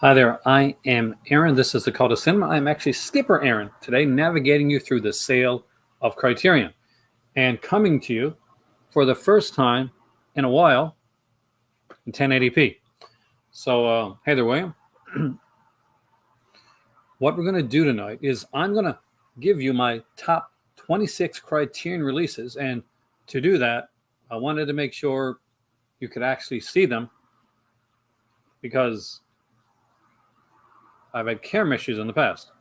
Hi there, I am Aaron. This is the Call to Cinema. I'm actually Skipper Aaron today, navigating you through the sale of Criterion and coming to you for the first time in a while in 1080p. So, hey there, William. What we're going to do tonight is I'm going to give you my top 26 Criterion releases. And to do that, I wanted to make sure you could actually see them because I've had camera issues in the past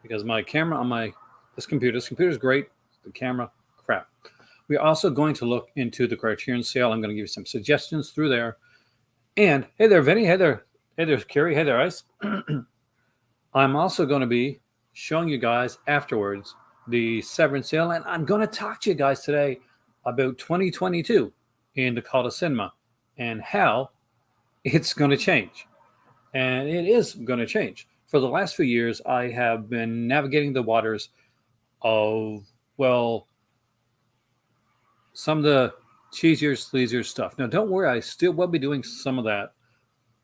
because my camera on this computer's great, the camera crap. We're also going to look into the Criterion Sale. I'm going to give you some suggestions through there. And hey there, Vinny. Hey there, Carrie. Hey there, Ice. I'm also going to be showing you guys afterwards the Severance Sale, and I'm going to talk to you guys today about 2022 in the Call to Cinema and how it's going to change. And it is going to change. For the last few years, I have been navigating the waters of, well, some of the cheesier, sleazier stuff. Now, don't worry, I still will be doing some of that.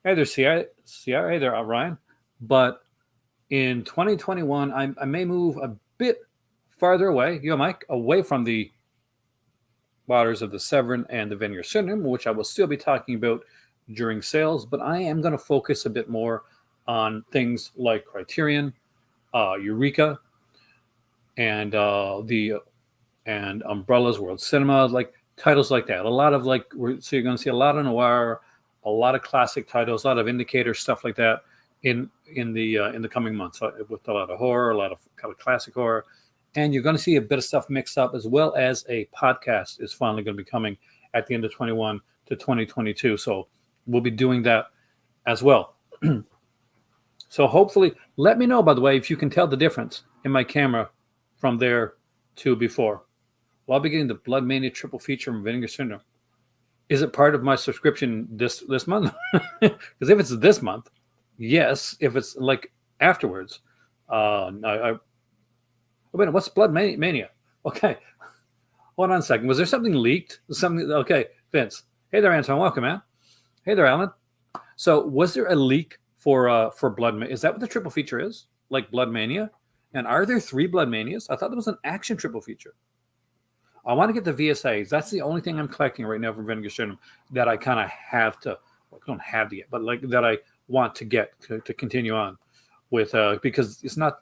Hey there, Sierra. Hey there, Ryan. But in 2021, I may move a bit farther away, Mike, away from the waters of the Severin and the Vinegar Syndrome, which I will still be talking about during sales, but I am going to focus a bit more on things like Criterion, Eureka, and Umbrella's World Cinema, like titles like that. A lot of so you're going to see a lot of noir, a lot of classic titles, a lot of indicator stuff like that in the coming months, with a lot of horror, a lot of kind of classic horror, and you're going to see a bit of stuff mixed up, as well as a podcast is finally going to be coming at the end of 21 to 2022. So we'll be doing that as well. So hopefully, let me know, by the way, if you can tell the difference in my camera from there to before. Well, I'll be getting the Blood Mania triple feature from Vinegar Syndrome. Is it part of my subscription this month? Because if it's this month, yes. If it's like afterwards, wait, what's Blood Mania? Okay, hold on a second. Was there something leaked? Something? Okay, Vince. Hey there, Anton. Welcome, man. Hey there, Alan. So, was there a leak for Blood Mania? Is that what the triple feature is? Like Blood Mania? And are there 3 Blood Manias? I thought there was an action triple feature. I want to get the VSAs. That's the only thing I'm collecting right now from Vinegar Syndrome that I kind of have to. Well, I don't have to get, but like that I want to get to continue on with because it's not.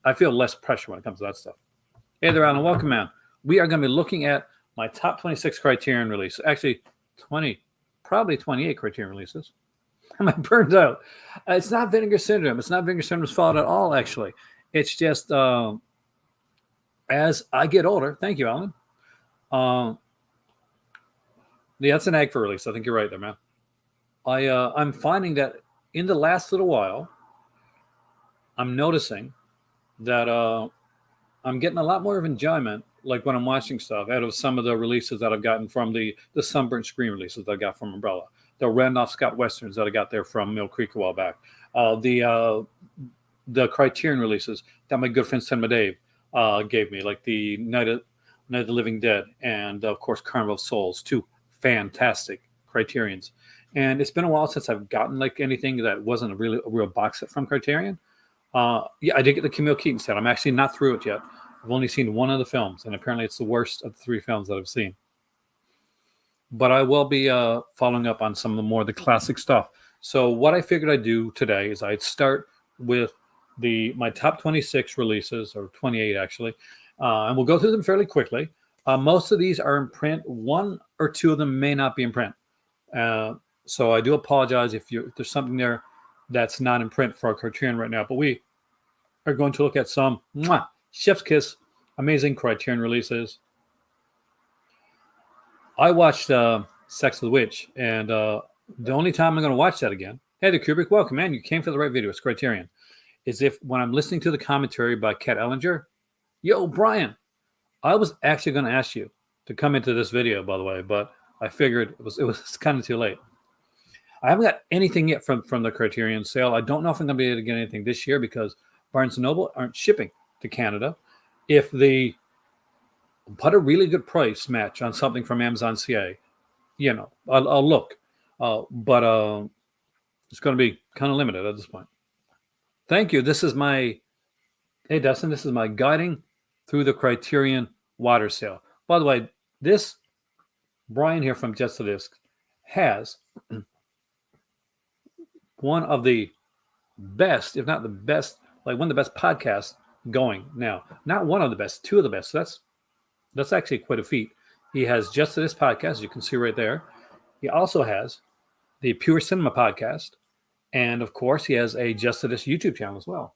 I feel less pressure when it comes to that stuff. Hey there, Alan. Welcome, man. We are going to be looking at my top 26 Criterion release. Actually, probably 28 Criterion releases. Am I burned out? It's not Vinegar Syndrome. It's not Vinegar Syndrome's fault at all, actually. It's just as I get older. Thank you, Alan. Yeah, that's an egg for release. I think you're right there, man. I'm finding that in the last little while, I'm noticing that I'm getting a lot more of enjoyment, like when I'm watching stuff, out of some of the releases that I've gotten from the Sunburnt Screen releases that I got from Umbrella, the Randolph Scott Westerns that I got there from Mill Creek a while back, the Criterion releases that my good friend Cinema Dave gave me, like the Night of the Living Dead and, of course, Carnival of Souls, 2 fantastic Criterions. And it's been a while since I've gotten like anything that wasn't a real box set from Criterion. Yeah, I did get the Camille Keaton set. I'm actually not through it yet. I've only seen one of the films, and apparently it's the worst of the 3 films that I've seen. But I will be following up on some of the classic stuff. So what I figured I'd do today is I'd start with my top 26 releases, or 28 actually, and we'll go through them fairly quickly. Most of these are in print. 1 or 2 of them may not be in print. So I do apologize if there's something there that's not in print for our Criterion right now. But we are going to look at some chef's kiss, amazing Criterion releases. I watched Sex of the Witch, and the only time I'm going to watch that again, hey there, Kubrick, welcome, man. You came for the right video. It's Criterion. Is if when I'm listening to the commentary by Kat Ellinger, yo, Brian, I was actually going to ask you to come into this video, by the way, but I figured it was kind of too late. I haven't got anything yet from the Criterion Sale. I don't know if I'm going to be able to get anything this year because Barnes & Noble aren't shipping to Canada. If they put a really good price match on something from Amazon CA, I'll look. But It's going to be kind of limited at this point. Thank you. This is my, hey, Dustin, this is my guiding through the Criterion water sale. By the way, this Brian here from Just the Disc has one of the best, if not the best, like one of the best podcasts going now. Not one of the best, two of the best. So that's actually quite a feat. He has Just This podcast, you can see right there. He also has the Pure Cinema podcast, and of course, he has a Just This YouTube channel as well.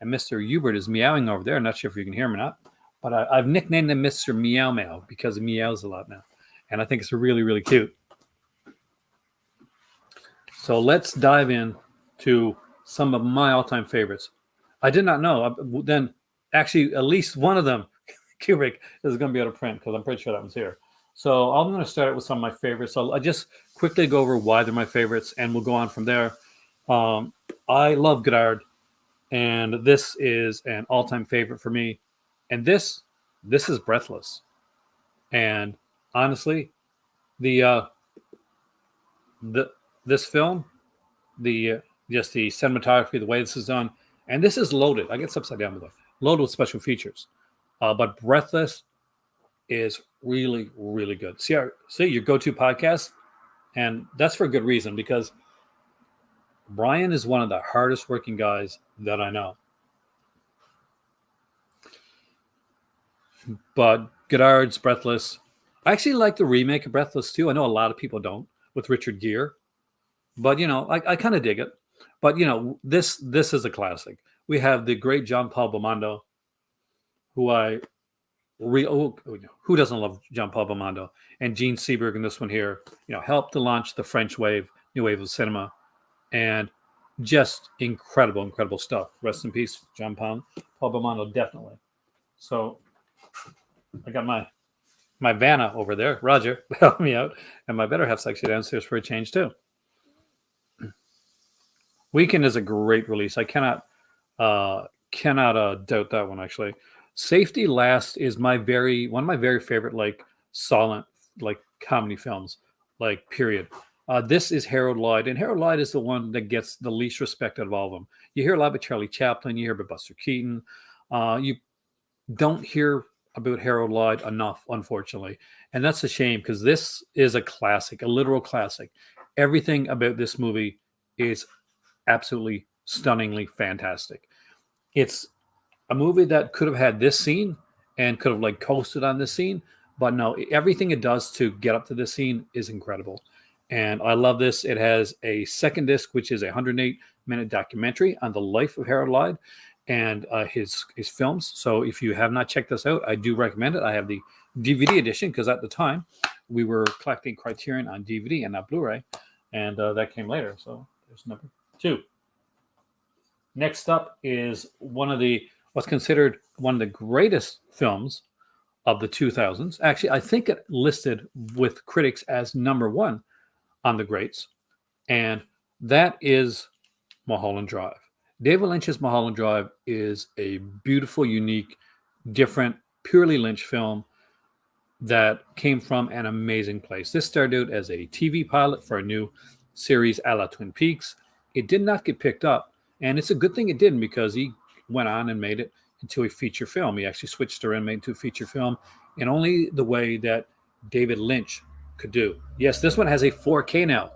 And Mr. Hubert is meowing over there. I'm not sure if you can hear him or not, but I've nicknamed him Mr. Meow Meow because he meows a lot now, and I think it's really, really cute. So let's dive in to some of my all-time favorites. I did not know. Then, actually, at least one of them, Kubrick, is going to be out of print because I'm pretty sure that one's here. So I'm going to start with some of my favorites. So I'll just quickly go over why they're my favorites, and we'll go on from there. I love Godard, and this is an all-time favorite for me. And this is Breathless. And honestly, this film, just the cinematography, the way this is done, and this is loaded. I get this upside down with it. Loaded with special features. But Breathless is really, really good. See your go-to podcast, and that's for a good reason, because Brian is one of the hardest working guys that I know. But Godard's Breathless, I actually like the remake of Breathless too. I know a lot of people don't, with Richard Gere, but I kind of dig it. But this is a classic. We have the great John Paul Belmondo, who who doesn't love John Paul Belmondo, and Gene Seberg in this one here, helped to launch the French wave, new wave of cinema, and just incredible stuff. Rest in peace, John Paul Belmondo, definitely. So I got my Vanna over there, Roger, help me out, and my better half's actually downstairs for a change too. Weekend is a great release. I cannot doubt that one, actually. Safety Last is one of my very favorite silent comedy films, period. This is Harold Lloyd, and Harold Lloyd is the one that gets the least respect out of all of them. You hear a lot about Charlie Chaplin, you hear about Buster Keaton. You don't hear about Harold Lloyd enough, unfortunately, and that's a shame, because this is a classic, a literal classic. Everything about this movie is absolutely stunningly fantastic. It's a movie that could have had this scene and could have coasted on this scene, but no, everything it does to get up to this scene is incredible. And I love this. It has a second disc, which is a 108-minute documentary on the life of Harold Lloyd and his films. So if you have not checked this out, I do recommend it. I have the DVD edition, because at the time we were collecting Criterion on DVD and not Blu-ray, and that came later. So there's number 2. Next up is what's considered one of the greatest films of the 2000s. Actually, I think it listed with critics as number 1 on the greats, and that is Mulholland Drive. David Lynch's Mulholland Drive is a beautiful, unique, different, purely Lynch film that came from an amazing place. This started out as a TV pilot for a new series a la Twin Peaks. It did not get picked up, and it's a good thing it didn't, because he went on and made it into a feature film. He actually switched around and made it into a feature film in only the way that David Lynch could do. Yes, this one has a 4K now.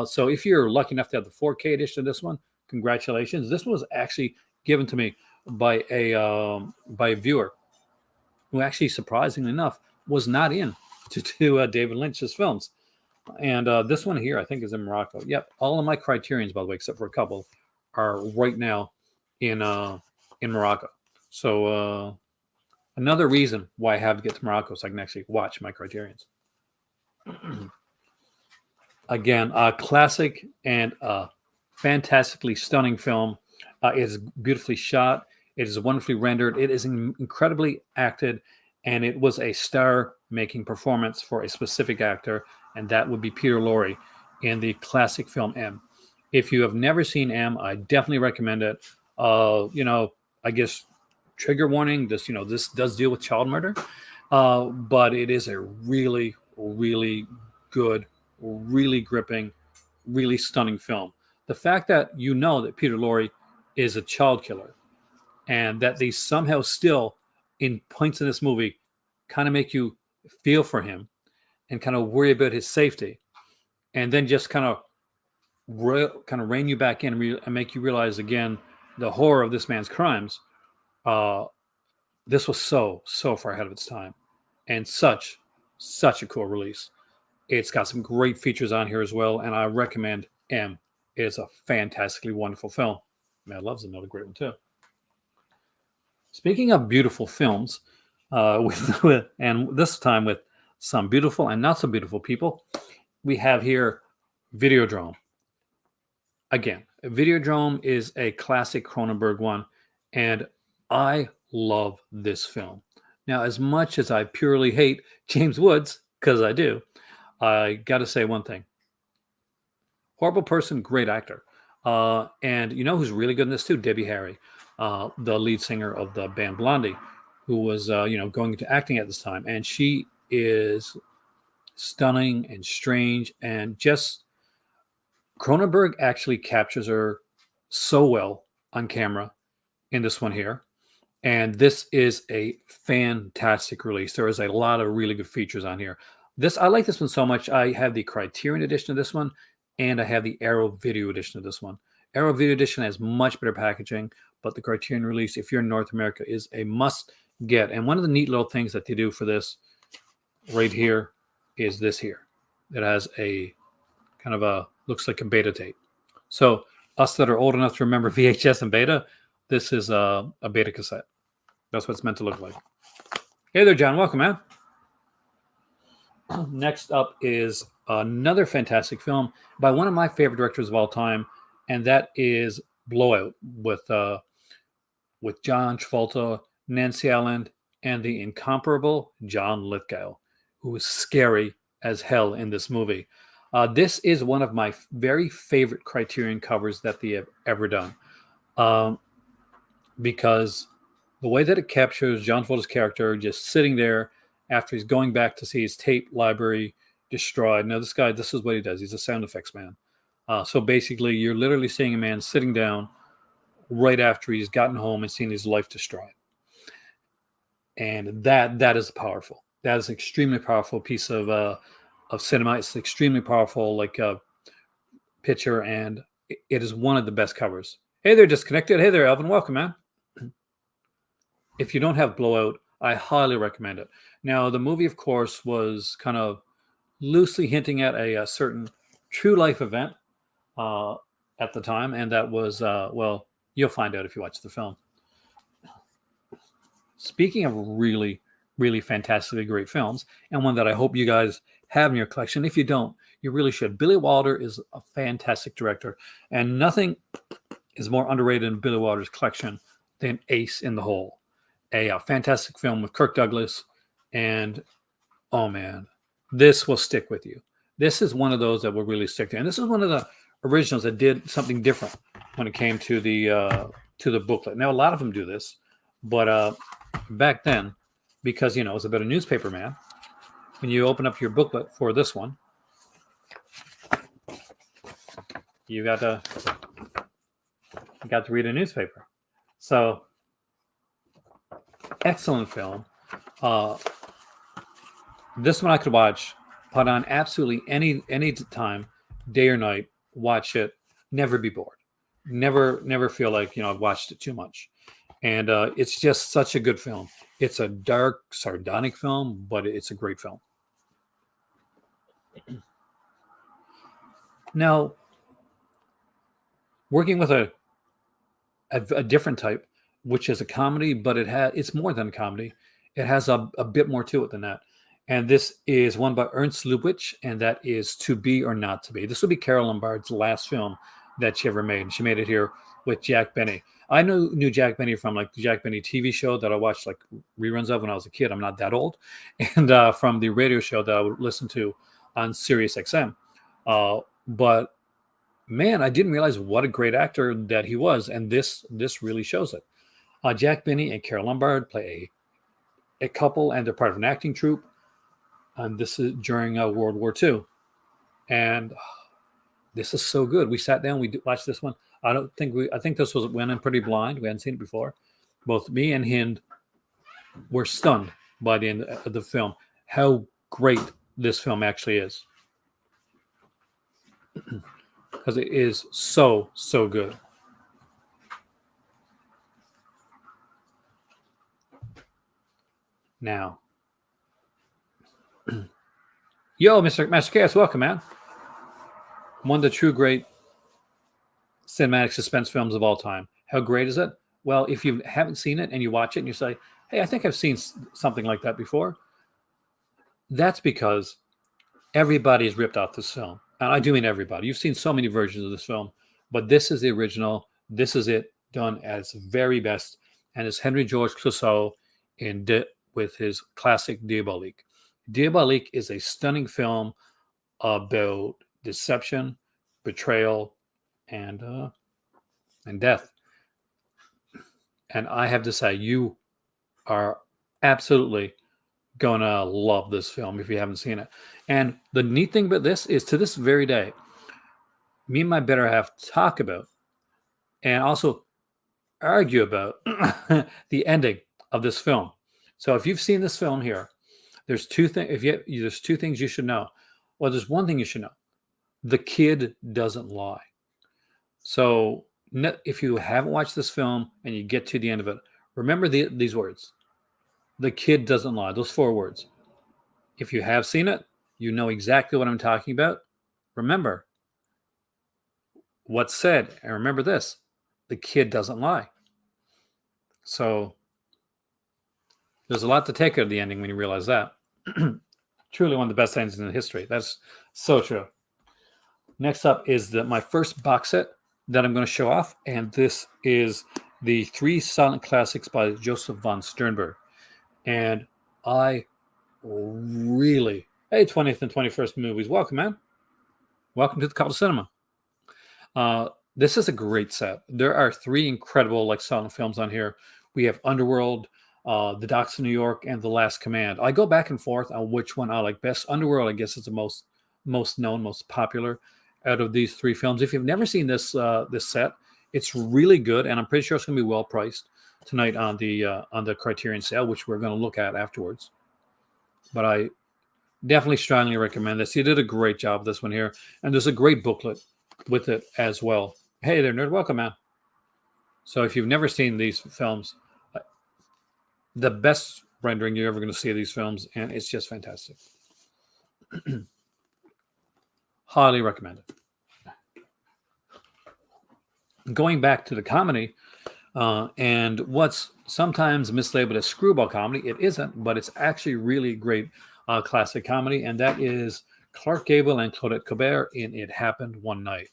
So if you're lucky enough to have the 4K edition of this one, congratulations. This one was actually given to me by a viewer who actually, surprisingly enough, was not in to David Lynch's films. And this one here, I think, is in Morocco. Yep, all of my Criterions, by the way, except for a couple, are right now in Morocco. So another reason why I have to get to Morocco, so I can actually watch my Criterions. Again, a classic and a fantastically stunning film. It is beautifully shot. It is wonderfully rendered. It is incredibly acted, and it was a star-making performance for a specific actor, and that would be Peter Lorre in the classic film M. If you have never seen M, I definitely recommend it. I guess trigger warning. This does deal with child murder, but it is a really, really good, really gripping, really stunning film. the fact that you know that Peter Lorre is a child killer, and that they somehow still, in points in this movie, kind of make you feel for him and kind of worry about his safety, and then just kind of rein you back in and make you realize again the horror of this man's crimes. Uh, this was so far ahead of its time, and such a cool release. It's got some great features on here as well, and I recommend M. It's a fantastically wonderful film. Mad Love's another great one too. Speaking of beautiful films, and this time with some beautiful and not so beautiful people, we have here Videodrome. Again, Videodrome is a classic Cronenberg one, and I love this film. Now, as much as I purely hate James Woods, because I do, I got to say one thing. Horrible person, great actor. And you know who's really good in this too? Debbie Harry, the lead singer of the band Blondie, who was, going into acting at this time. And she is stunning and strange, and just Cronenberg actually captures her so well on camera in this one here. And this is a fantastic release. There is a lot of really good features on here. I like this one so much. I have the Criterion edition of this one, and I have the Arrow Video edition of this one. Arrow Video edition has much better packaging, but the Criterion release, if you're in North America, is a must get. And one of the neat little things that they do for this right here is this here. It has a kind of looks like a beta tape. So us that are old enough to remember VHS and beta, this is a beta cassette. That's what it's meant to look like. Hey there, John. Welcome, man. Next up is another fantastic film by one of my favorite directors of all time, and that is Blowout with John Travolta, Nancy Allen, and the incomparable John Lithgow, who was scary as hell in this movie. This is one of my very favorite Criterion covers that they have ever done, because the way that it captures John Travolta's character just sitting there after he's going back to see his tape library destroyed. Now, this is what he does. He's a sound effects man. So basically, you're literally seeing a man sitting down right after he's gotten home and seen his life destroyed. And that is powerful. That is an extremely powerful piece of cinema. It's extremely powerful, picture, and it is one of the best covers. Hey there, Disconnected. Hey there, Alvin. Welcome, man. If you don't have Blowout, I highly recommend it. Now, the movie, of course, was kind of loosely hinting at a certain true life event at the time, and that was, you'll find out if you watch the film. Speaking of really, really fantastically great films, and one that I hope you guys have in your collection. If you don't, you really should. Billy Wilder is a fantastic director, and nothing is more underrated in Billy Wilder's collection than Ace in the Hole, a fantastic film with Kirk Douglas, and oh man, this will stick with you. This is one of those that will really stick to you. And this is one of the originals that did something different when it came to the booklet. Now, a lot of them do this, but back then, because it was about a newspaper man, when you open up your booklet for this one, you got to read a newspaper. So, excellent film. This one I could watch, put on absolutely any time, day or night. Watch it, never be bored, never feel like I've watched it too much. And it's just such a good film. It's a dark, sardonic film, but it's a great film. Now, working with a different type, which is a comedy, but it's more than a comedy. It has a bit more to it than that. And this is one by Ernst Lubitsch, and that is To Be or Not to Be. This will be Carole Lombard's last film that she ever made. She made it here with Jack Benny. I knew Jack Benny from the Jack Benny TV show that I watched reruns of when I was a kid. I'm not that old. And from the radio show that I would listen to on Sirius XM. But man, I didn't realize what a great actor that he was. And this really shows it. Jack Benny and Carole Lombard play a couple, and they're part of an acting troupe. And this is during World War II. And this is so good. We sat down, watched this one. I think this was went in pretty blind. We hadn't seen it before. Both me and Hind were stunned by the end of the film. How great this film actually is. Because it is so, so good. Now, yo, Mr. Master Chaos, welcome, man. One of the true great cinematic suspense films of all time. How great is it? Well, if you haven't seen it and you watch it and you say, hey, I think I've seen something like that before, that's because everybody's ripped off this film. And I do mean everybody. You've seen so many versions of this film, but this is the original. This is it done at its very best. And it's Henry George Clouzot with his classic Diabolique. Diabolique is a stunning film about deception, betrayal, and death. And I have to say, you are absolutely gonna love this film if you haven't seen it. And the neat thing about this is, to this very day, me and my better half talk about and also argue about the ending of this film. So if you've seen this film here, there's two things. There's two things you should know. Well, there's one thing you should know: the kid doesn't lie. So if you haven't watched this film and you get to the end of it, remember these words: the kid doesn't lie. Those 4 words. If you have seen it, you know exactly what I'm talking about. Remember what's said, and remember this: the kid doesn't lie. So there's a lot to take out of the ending when you realize that. Truly one of the best endings in history. That's so true. Next up is my first box set that I'm going to show off, and this is the 3 silent classics by Joseph von Sternberg. And I really, hey, 20th and 21st movies, welcome, man. Welcome to the Couple Cinema. This is a great set. There are 3 incredible silent films on here. We have Underworld, The Docks of New York, and The Last Command. I go back and forth on which one I like best. Underworld, I guess, is the most known, most popular out of these 3 films. If you've never seen this set, it's really good, and I'm pretty sure it's going to be well priced tonight on the Criterion Sale, which we're going to look at afterwards. But I definitely strongly recommend this. You did a great job with this one here, and there's a great booklet with it as well. Hey there, nerd. Welcome, man. So if you've never seen these films, the best rendering you're ever going to see of these films, and it's just fantastic. Highly recommended. Going back to the comedy, and what's sometimes mislabeled as screwball comedy, it isn't, but it's actually really great classic comedy, and that is Clark Gable and Claudette Colbert in It Happened One Night.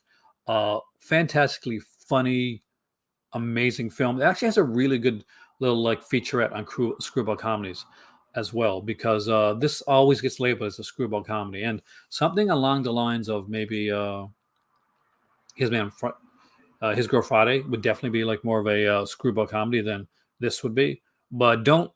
Fantastically funny, amazing film. It actually has a really good little featurette on screwball comedies as well, because this always gets labeled as a screwball comedy, and something along the lines of maybe His Girl Friday would definitely be more of a screwball comedy than this would be. But don't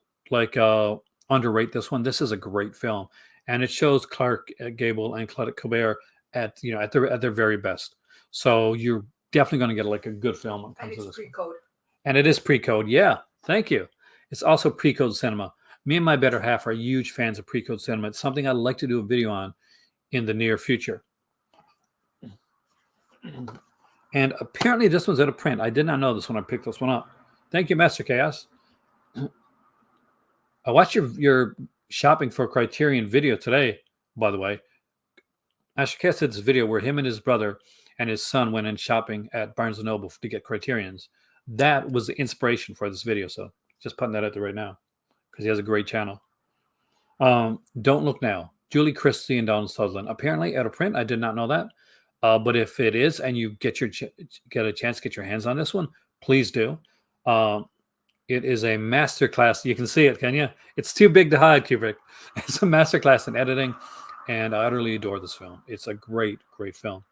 underrate this one. This is a great film, and it shows Clark Gable and Claudette Colbert at their very best. So you're definitely going to get a good film when it comes to this. Pre-code. And it is pre-code. Yeah, thank you. It's also pre-code cinema. Me and my better half are huge fans of pre-code cinema. It's something I'd like to do a video on in the near future. And apparently this one's out of print. I did not know this when I picked this one up. Thank you, Master Chaos. I watched your shopping for Criterion video today, by the way. Master Chaos did this video where him and his brother and his son went in shopping at Barnes & Noble to get Criterions. That was the inspiration for this video. So just putting that out there right now, because he has a great channel. Don't Look Now. Julie Christie and Donald Sutherland. Apparently out of print. I did not know that. But if it is, and you get a chance to get your hands on this one, please do. It is a masterclass. You can see it, can you? It's too big to hide, Kubrick. It's a masterclass in editing, and I utterly adore this film. It's a great, great film.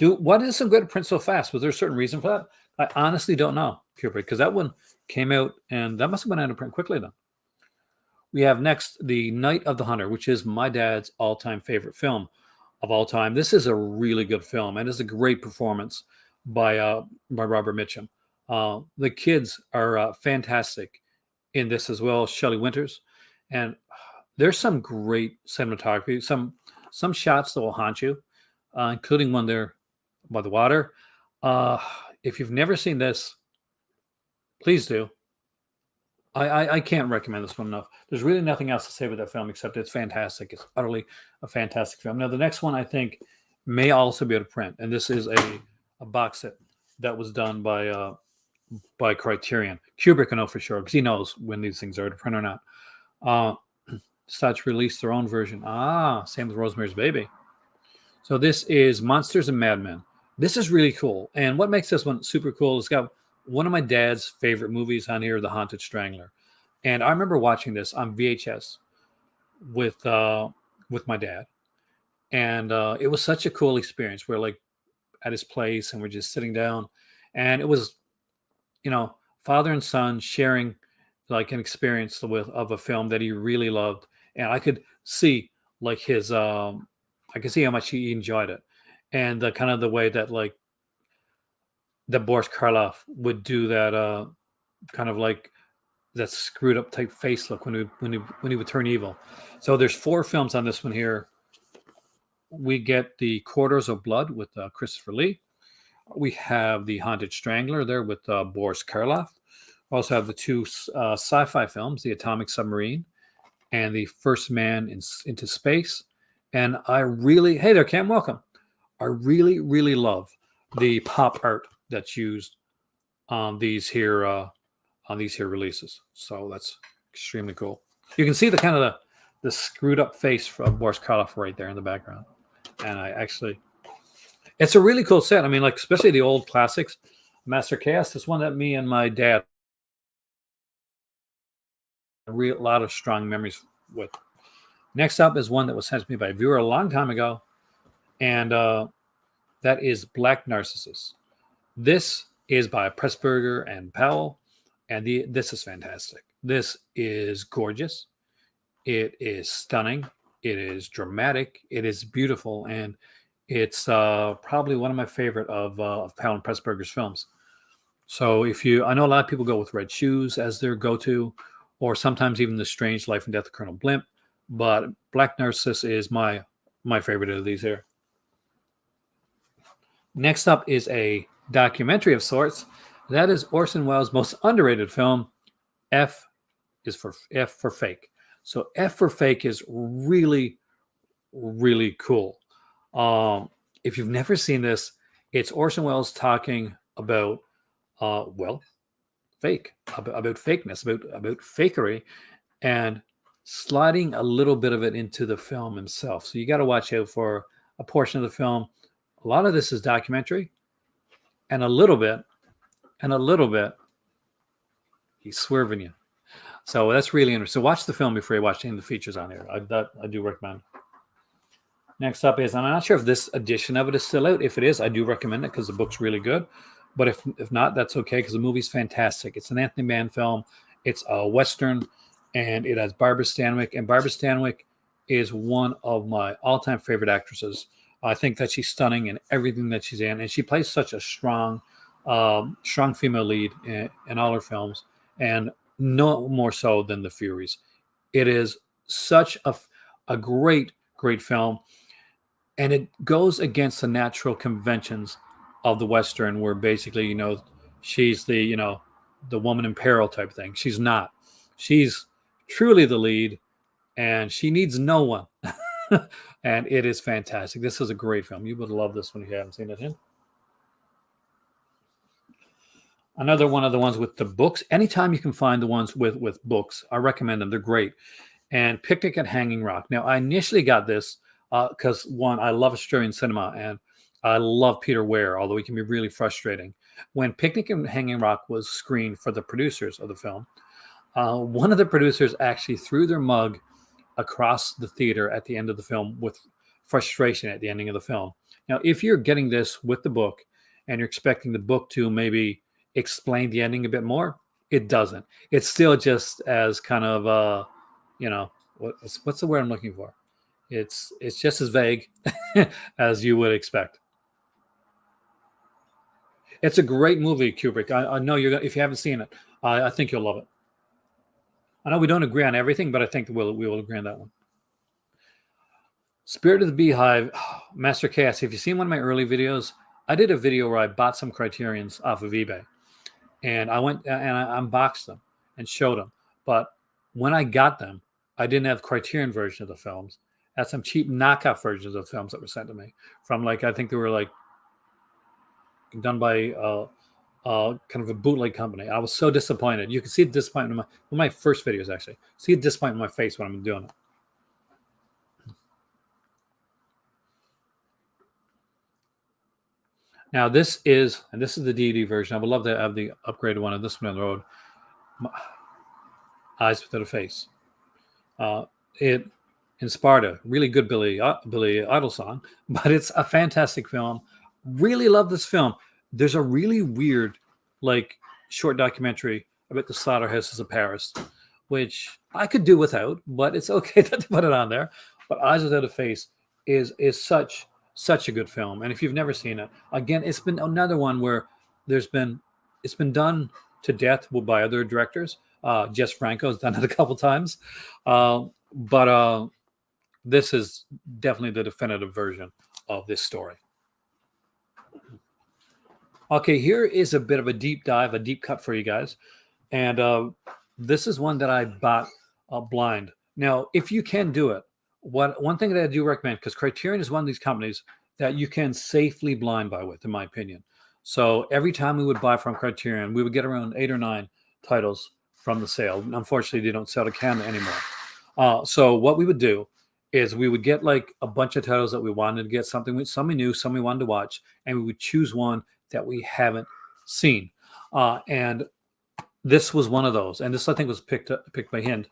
Why did this one go to print so fast? Was there a certain reason for that? I honestly don't know, Kubrick, because that one came out, and that must have been out of print quickly then. We have next The Night of the Hunter, which is my dad's all-time favorite film. of all time. This is a really good film, and it's a great performance by Robert Mitchum. The kids are fantastic in this as well. Shelley Winters, and there's some great cinematography. Some shots that will haunt you, including one there by the water. Uh, if you've never seen this, please do. I can't recommend this one enough. There's really nothing else to say about that film except it's fantastic. It's utterly a fantastic film. Now, the next one I think may also be out of print, and this is a box set that was done by Criterion. Kubrick, I know for sure because he knows when these things are out of print or not. Uh, Such released their own version. Same with Rosemary's Baby. So this is Monsters and Madmen. This is really cool. And what makes this one super cool is it's got one of my dad's favorite movies on here, The Haunted Strangler. And I remember watching this on VHS with my dad. And it was such a cool experience. We're like at his place and we're just sitting down. And it was, father and son sharing like an experience of a film that he really loved. And I could see like I could see how much he enjoyed it. And the kind of the way that like that Boris Karloff would do that kind of like that screwed up type face look when he would turn evil. So there's 4 films on this one here. We get the Corridors of Blood with Christopher Lee. We have the Haunted Strangler there with Boris Karloff. We also have the 2 sci-fi films, The Atomic Submarine and The First Man into Space. And hey there, Cam, welcome. I really, really love the pop art that's used on these here releases. So that's extremely cool. You can see the kind of the screwed up face from Boris Karloff right there in the background. And it's a really cool set. I mean, like especially the old classics. Master Chaos is one that me and my dad a lot of strong memories with. Next up is one that was sent to me by a viewer a long time ago, and that is Black Narcissus. This is by Pressburger and Powell, and this is fantastic. This is gorgeous. It is stunning. It is dramatic. It is beautiful, and it's probably one of my favorite of Powell and Pressburger's films. So I know a lot of people go with Red Shoes as their go-to, or sometimes even The Strange Life and Death of Colonel Blimp. But Black Narcissus is my favorite of these here. Next up is a documentary of sorts. That is Orson Welles' most underrated film. F for Fake. So F for Fake is really, really cool. If you've never seen this, it's Orson Welles talking about fake, about fakeness, about fakery, and sliding a little bit of it into the film himself. So you got to watch out for a portion of the film. A lot of this is documentary, and a little bit, he's swerving you. So that's really interesting. So watch the film before you watch any of the features on here. I do recommend. Next up is, and I'm not sure if this edition of it is still out. If it is, I do recommend it because the book's really good. But if not, that's okay because the movie's fantastic. It's an Anthony Mann film. It's a Western, and it has Barbara Stanwyck. And Barbara Stanwyck is one of my all-time favorite actresses. I think that she's stunning in everything that she's in. And she plays such a strong female lead in all her films. And no more so than The Furies. It is such a great, great film. And it goes against the natural conventions of the Western, where basically, she's the woman in peril type thing. She's not. She's truly the lead, and she needs no one. And it is fantastic. This is a great film. You would love this one if you haven't seen it. Another one of the ones with the books. Anytime you can find the ones with books, I recommend them. They're great. And Picnic at Hanging Rock. Now, I initially got this because, one, I love Australian cinema, and I love Peter Weir, although he can be really frustrating. When Picnic at Hanging Rock was screened for the producers of the film, one of the producers actually threw their mug across the theater at the end of the film with frustration at the ending of the film. Now, if you're getting this with the book and you're expecting the book to maybe explain the ending a bit more, it doesn't. It's still just as kind of, what's the word I'm looking for? It's just as vague as you would expect. It's a great movie, Kubrick. I know you're if you haven't seen it, I think you'll love it. I know we don't agree on everything, but I think we will agree on that one. Spirit of the Beehive, Master Chaos. If you've seen one of my early videos, I did a video where I bought some Criterions off of eBay, and I went and I unboxed them and showed them. But when I got them, I didn't have Criterion version of the films. I had some cheap knockoff versions of films that were sent to me from like I think they were like done by kind of a bootleg company. I was so disappointed. You can see the disappointment in one of my first videos actually. See the disappointment in my face when I'm doing it. Now this is the DVD version. I would love to have the upgraded one of this one on the road. Eyes Without a Face. It in Sparta, really good Billy Idol song, but it's a fantastic film. Really love this film. There's a really weird, like, short documentary about the slaughterhouses of Paris, which I could do without, but it's okay to put it on there. But Eyes Without a Face is such a good film, and if you've never seen it, again, it's been another one where it's been done to death by other directors. Jess Franco's done it a couple times, but this is definitely the definitive version of this story. Okay, here is a bit of a deep dive, a deep cut for you guys. And this is one that I bought blind. Now, if you can do it, one thing that I do recommend, because Criterion is one of these companies that you can safely blind buy with, in my opinion. So every time we would buy from Criterion, we would get around 8 or 9 titles from the sale. Unfortunately, they don't sell to Canada anymore. So what we would do is we would get like a bunch of titles that we wanted to get, some we knew, some we wanted to watch, and we would choose one that we haven't seen. And this was one of those. And this, I think, was picked by Hind.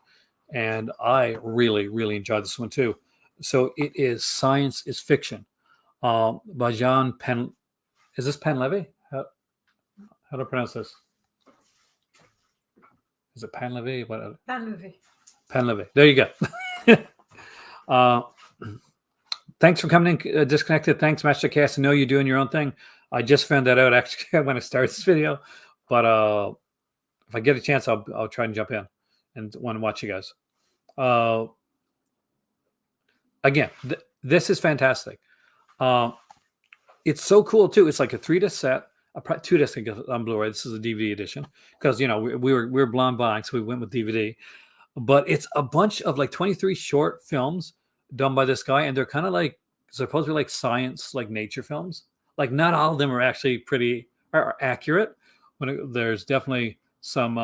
And I really, really enjoyed this one too. So it is Science is Fiction by John Penn. Is this Penlevy? How do I pronounce this? Is it Penlevy? What? Penlevy. Penlevy. There you go. Thanks for coming in, Disconnected. Thanks, Master Cast. I know you're doing your own thing. I just found that out actually when I started this video. But if I get a chance, I'll try and jump in and want to watch you guys. Again, this is fantastic. It's so cool too. It's like a 3-disc set, a 2-disc on Blu-ray. This is a DVD edition because we were blind buying, so we went with DVD. But it's a bunch of like 23 short films done by this guy, and they're kind of like supposed to be like science, like nature films. Like not all of them are actually pretty are accurate. There's definitely some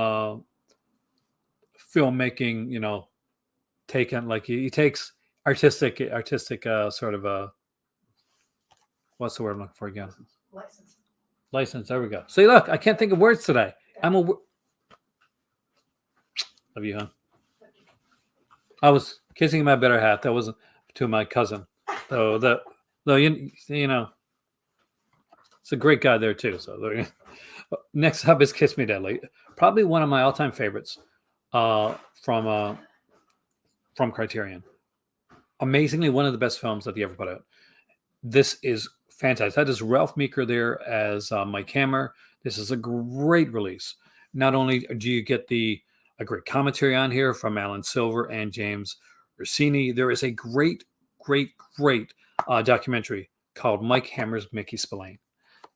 filmmaking, taken like he takes artistic sort of a what's the word I'm looking for again? License. There we go. See, look, I can't think of words today. Love you, hon. I was kissing my better half. That wasn't to my cousin. Though it's a great guy there too. So next up is Kiss Me Deadly. Probably one of my all-time favorites from Criterion. Amazingly, one of the best films that they ever put out. This is fantastic. That is Ralph Meeker there as Mike Hammer. This is a great release. Not only do you get a great commentary on here from Alan Silver and James Rossini, there is a great documentary called Mike Hammer's Mickey Spillane.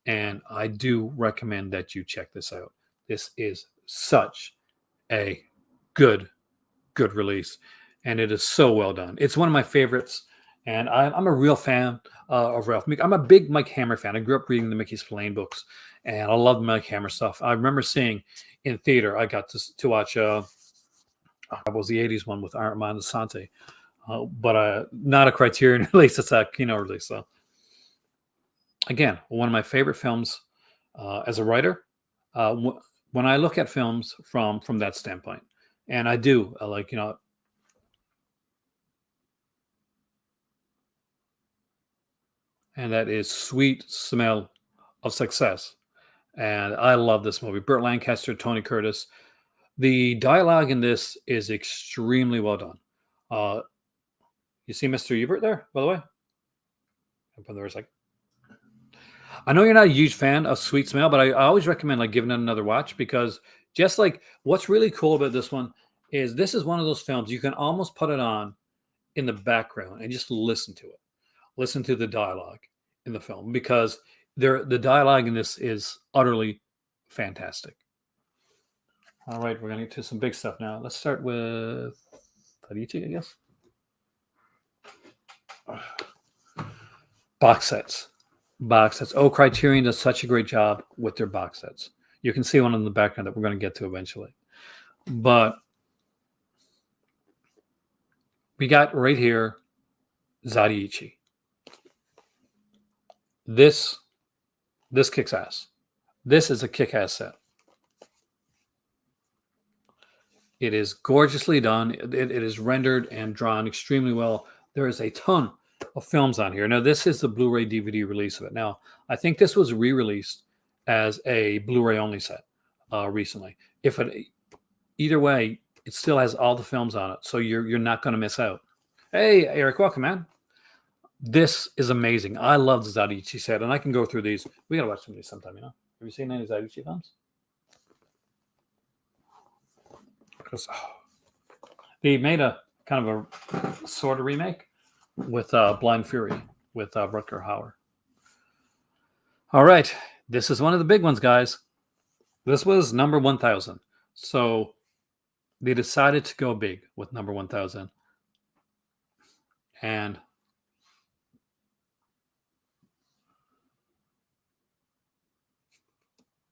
And I do recommend that you check this out. This is such a good release. And it is so well done. It's one of my favorites. And I'm a real fan of Ralph Meeker. I'm a big Mike Hammer fan. I grew up reading the Mickey Spillane books. And I love Mike Hammer stuff. I remember seeing in theater, I got to watch it was the 80s one with Armand Assante. But not a Criterion release. It's a Kino release. So again, one of my favorite films as a writer. When I look at films from that standpoint, and I do and that is Sweet Smell of Success. And I love this movie. Burt Lancaster, Tony Curtis. The dialogue in this is extremely well done. You see Mr. Ebert there, by the way? I'll put there a second. I know you're not a huge fan of Sweet Smell, but I always recommend like giving it another watch because just like what's really cool about this one is this is one of those films you can almost put it on in the background and just listen to it. Listen to the dialogue in the film because the dialogue in this is utterly fantastic. All right, we're gonna get to some big stuff now. Let's start with Tadichi, I guess. Box sets. Box sets. Oh, Criterion does such a great job with their box sets. You can see one in the background that we're going to get to eventually. But we got right here Zadiichi. This kicks ass. This is a kick-ass set. It is gorgeously done. It is rendered and drawn extremely well. There is a ton of films on here. Now, this is the Blu-ray DVD release of it. Now, I think this was re-released as a Blu-ray only set recently. Either way, it still has all the films on it, so you're not going to miss out. Hey, Eric, welcome, man. This is amazing. I love the Zadiichi set, and I can go through these. We got to watch some of these sometime, you know? Have you seen any Zadiichi films? Because they made a kind of a sort of remake with Blind Fury with Rutger Hauer. All right, this is one of the big ones, guys. This was number 1,000. So they decided to go big with number 1,000. And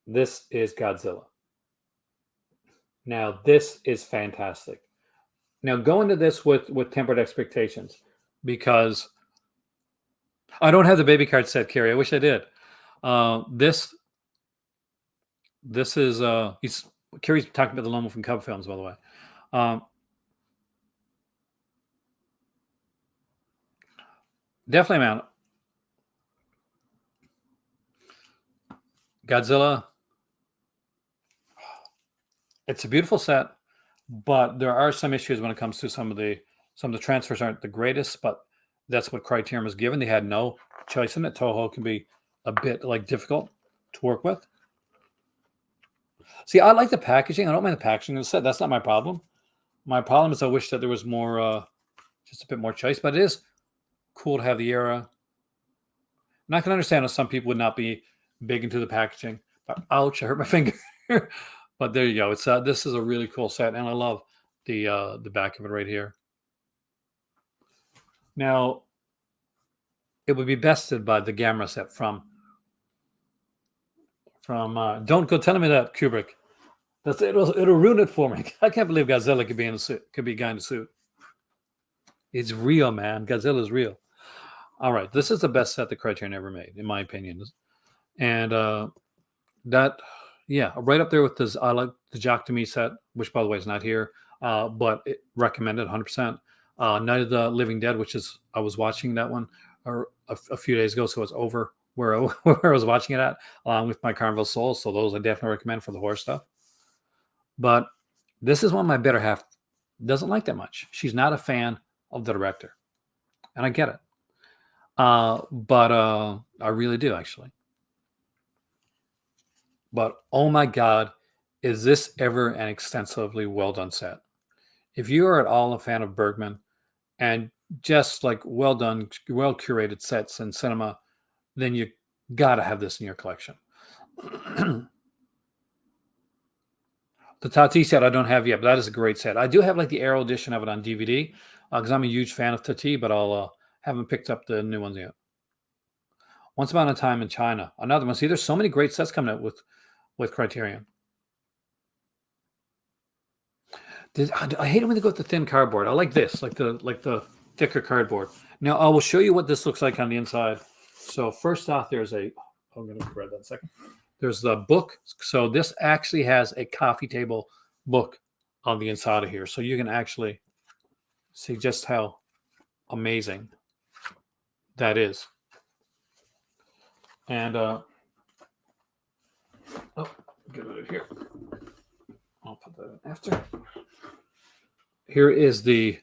this is Godzilla. Now, this is fantastic. Now, go into this with tempered expectations because I don't have the baby card set, Carrie. I wish I did. This is Carrie's talking about the Lone Wolf and Cub films, by the way. Definitely, man. Godzilla. It's a beautiful set, but there are some issues when it comes to some of the transfers aren't the greatest, but that's what Criterion was given. They had no choice in it. Toho can be a bit like difficult to work with. See, I like the packaging. I don't mind the packaging of the set. That's not my problem. My problem is I wish that there was more, just a bit more choice, but it is cool to have the era. And I can understand how some people would not be big into the packaging, but ouch, I hurt my finger. But there you go. It's this is a really cool set, and I love the back of it right here. Now, it would be bested by the Gamera set from Don't go telling me that, Kubrick. It'll ruin it for me. I can't believe Godzilla could be in a suit. Could be a guy in a suit. It's real, man. Godzilla's real. All right, this is the best set that Criterion ever made, in my opinion. And that. Yeah, right up there with this. I like the Jock to Me set, which by the way is not here, but it recommended 100%. Night of the Living Dead, which is I was watching that one a few days ago, so it's over where I was watching it at, along with my Carnival Souls. So those I definitely recommend for the horror stuff. But this is one my better half doesn't like that much. She's not a fan of the director, and I get it. But I really do actually. But oh my God, is this ever an extensively well done set? If you are at all a fan of Bergman and just like well done, well curated sets in cinema, then you got to have this in your collection. The Tati set I don't have yet, but that is a great set. I do have like the Arrow edition of it on DVD because I'm a huge fan of Tati, but I'll haven't picked up the new ones yet. Once Upon a Time in China, another one. See, there's so many great sets coming out with Criterion. I hate it when they go with the thin cardboard. I like this, like the thicker cardboard. Now I will show you what this looks like on the inside. So first off, I'm going to grab that in a second. There's the book. So this actually has a coffee table book on the inside of here. So you can actually see just how amazing that is. And get rid of here. I'll put that in after. Here is the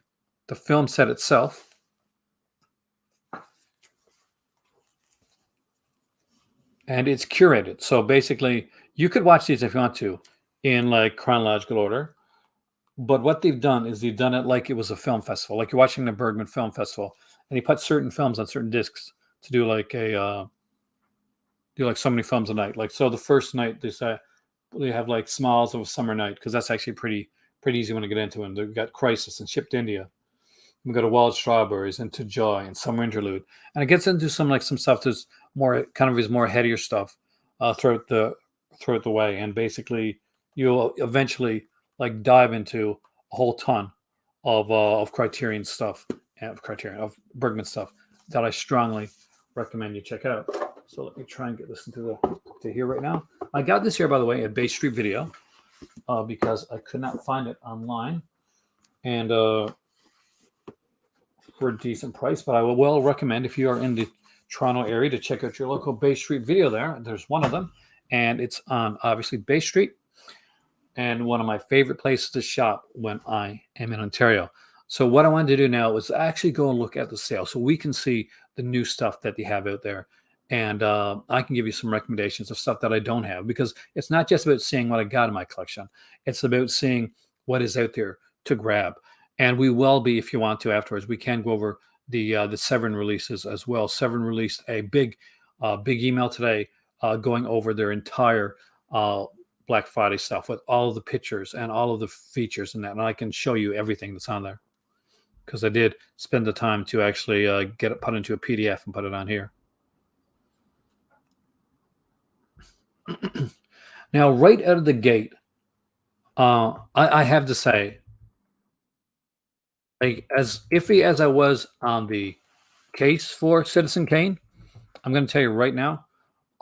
film set itself. and it's curated. So basically, you could watch these if you want to in like chronological order. But what they've done is they've done it like it was a film festival, like you're watching the Bergman Film Festival, and they put certain films on certain discs to do like so many films a night. Like so, the first night they say they have like Smiles of a Summer Night because that's actually pretty easy when to get into. And they've got Crisis and Shipped to India. We go to Wild Strawberries and To Joy and Summer Interlude, and it gets into some stuff that's more kind of is more headier stuff throughout the way, and basically you'll eventually like dive into a whole ton of Criterion stuff and of Bergman stuff that I strongly recommend you check out. So let me try and get this to here right now. I got this here, by the way, at Bay Street Video because I could not find it online and for a decent price. But I will well recommend if you are in the Toronto area to check out your local Bay Street Video there. There's one of them, and it's on obviously Bay Street, and one of my favorite places to shop when I am in Ontario. So what I wanted to do now was actually go and look at the sale so we can see the new stuff that they have out there. And I can give you some recommendations of stuff that I don't have because it's not just about seeing what I got in my collection. It's about seeing what is out there to grab. And we will be, if you want to afterwards, we can go over the Severin releases as well. Severin released a big email today going over their entire Black Friday stuff with all of the pictures and all of the features and that. And I can show you everything that's on there because I did spend the time to actually get it put into a PDF and put it on here. Now, right out of the gate, I have to say, like, as iffy as I was on the case for Citizen Kane, I'm going to tell you right now,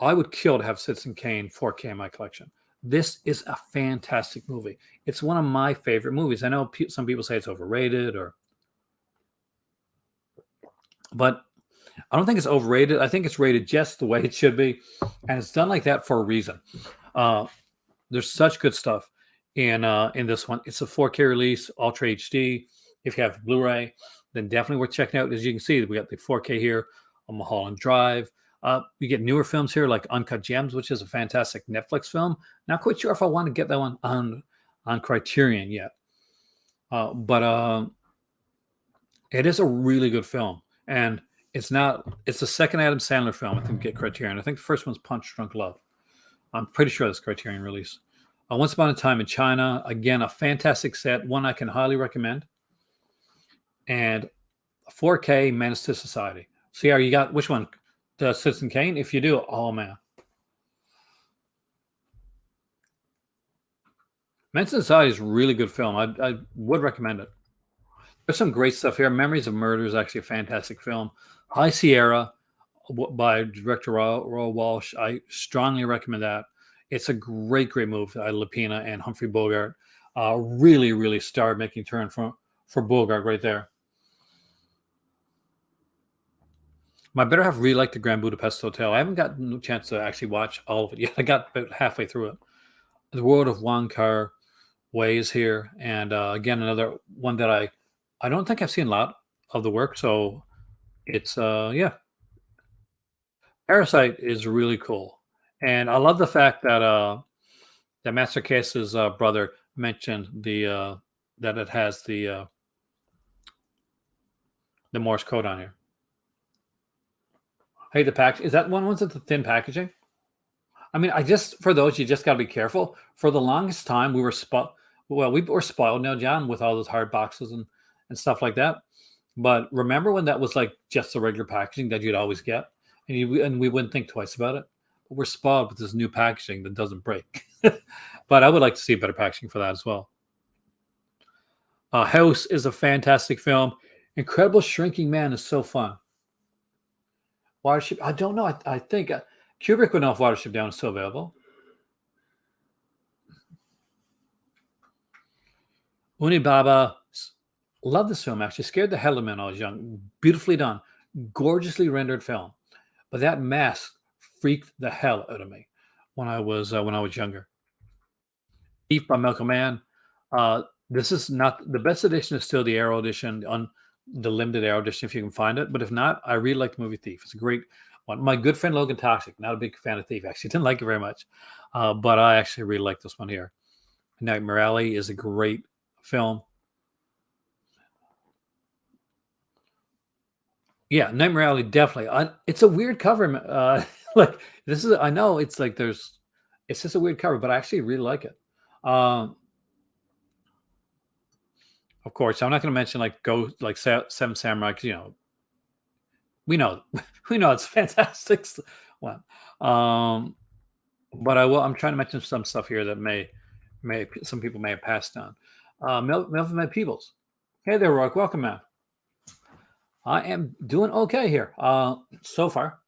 I would kill to have Citizen Kane 4K in my collection. This is a fantastic movie. It's one of my favorite movies. I know some people say it's overrated, but I don't think it's overrated. I think it's rated just the way it should be, and it's done like that for a reason. There's such good stuff in this one. It's a 4K release, Ultra HD. If you have Blu-ray, then definitely worth checking out. As you can see, we got the 4K here on Mulholland Drive. You get newer films here like Uncut Gems, which is a fantastic Netflix film. Not quite sure if I want to get that one on Criterion yet, but it is a really good film, and it's the second Adam Sandler film I think get Criterion. I think the first one's Punch Drunk Love. I'm pretty sure that's Criterion release. Once Upon a Time in China, again, a fantastic set, one I can highly recommend. And 4K Menace to Society. See how you got which one? The Citizen Kane? If you do, oh man. Menace to Society is a really good film. I would recommend it. There's some great stuff here. Memories of Murder is actually a fantastic film. High Sierra by director Royal Walsh. I strongly recommend that. It's a great movie. Lapina and Humphrey Bogart. Really, really star-making turn for Bogart right there. My better half really liked the Grand Budapest Hotel. I haven't gotten a chance to actually watch all of it yet. I got about halfway through it. The World of Wong Kar-wai is here. And again, another one that I don't think I've seen a lot of the work. So it's, yeah. Parasite is really cool. And I love the fact that Master Case's brother mentioned that it has the Morse code on here. Hey, the pack is that one? Was it the thin packaging? I mean, for those you just got to be careful. For the longest time, we were spoiled. Well, we were spoiled now, John, with all those hard boxes and stuff like that. But remember when that was like just the regular packaging that you'd always get, and we wouldn't think twice about it. But we're spoiled with this new packaging that doesn't break. But I would like to see better packaging for that as well. House is a fantastic film. Incredible Shrinking Man is so fun. Watership, I don't know. I think Kubrick would know if Watership Down is still available. Unibaba, love this film actually. Scared the hell out of me when I was young. Beautifully done, gorgeously rendered film. But that mask freaked the hell out of me when I was younger. Thief by Malcolm Mann. This is not the best edition. Is still the Arrow edition, on the limited Arrow edition if you can find it. But if not, I really like the movie Thief. It's a great one. My good friend Logan Toxic, not a big fan of Thief. Actually, didn't like it very much, but I actually really like this one here. Nightmare Alley is a great film. Yeah, Nightmare Alley definitely. It's a weird cover. Like this is. I know it's like there's. It's just a weird cover, but I actually really like it. Um, of course, I'm not going to mention like Go like Seven Samurai. 'Cause, we know we know it's a fantastic one. Um, but I will. I'm trying to mention some stuff here that may some people may have passed on. Melvin Van Peebles. Hey there, Rock. Welcome, man. I am doing okay here. So far.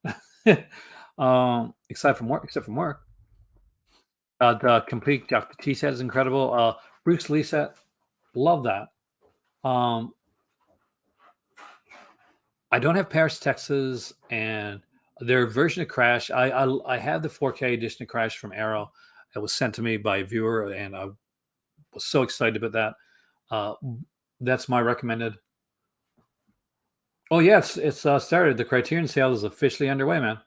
Except from work. Except from work. The complete Dr. T set is incredible. Bruce Lee set, love that. Um, I don't have Paris, Texas, and their version of Crash. I have the 4K edition of Crash from Arrow. It was sent to me by a viewer, and I was so excited about that. Uh, that's my recommended. Oh yeah, it's started. The Criterion Sale is officially underway, man.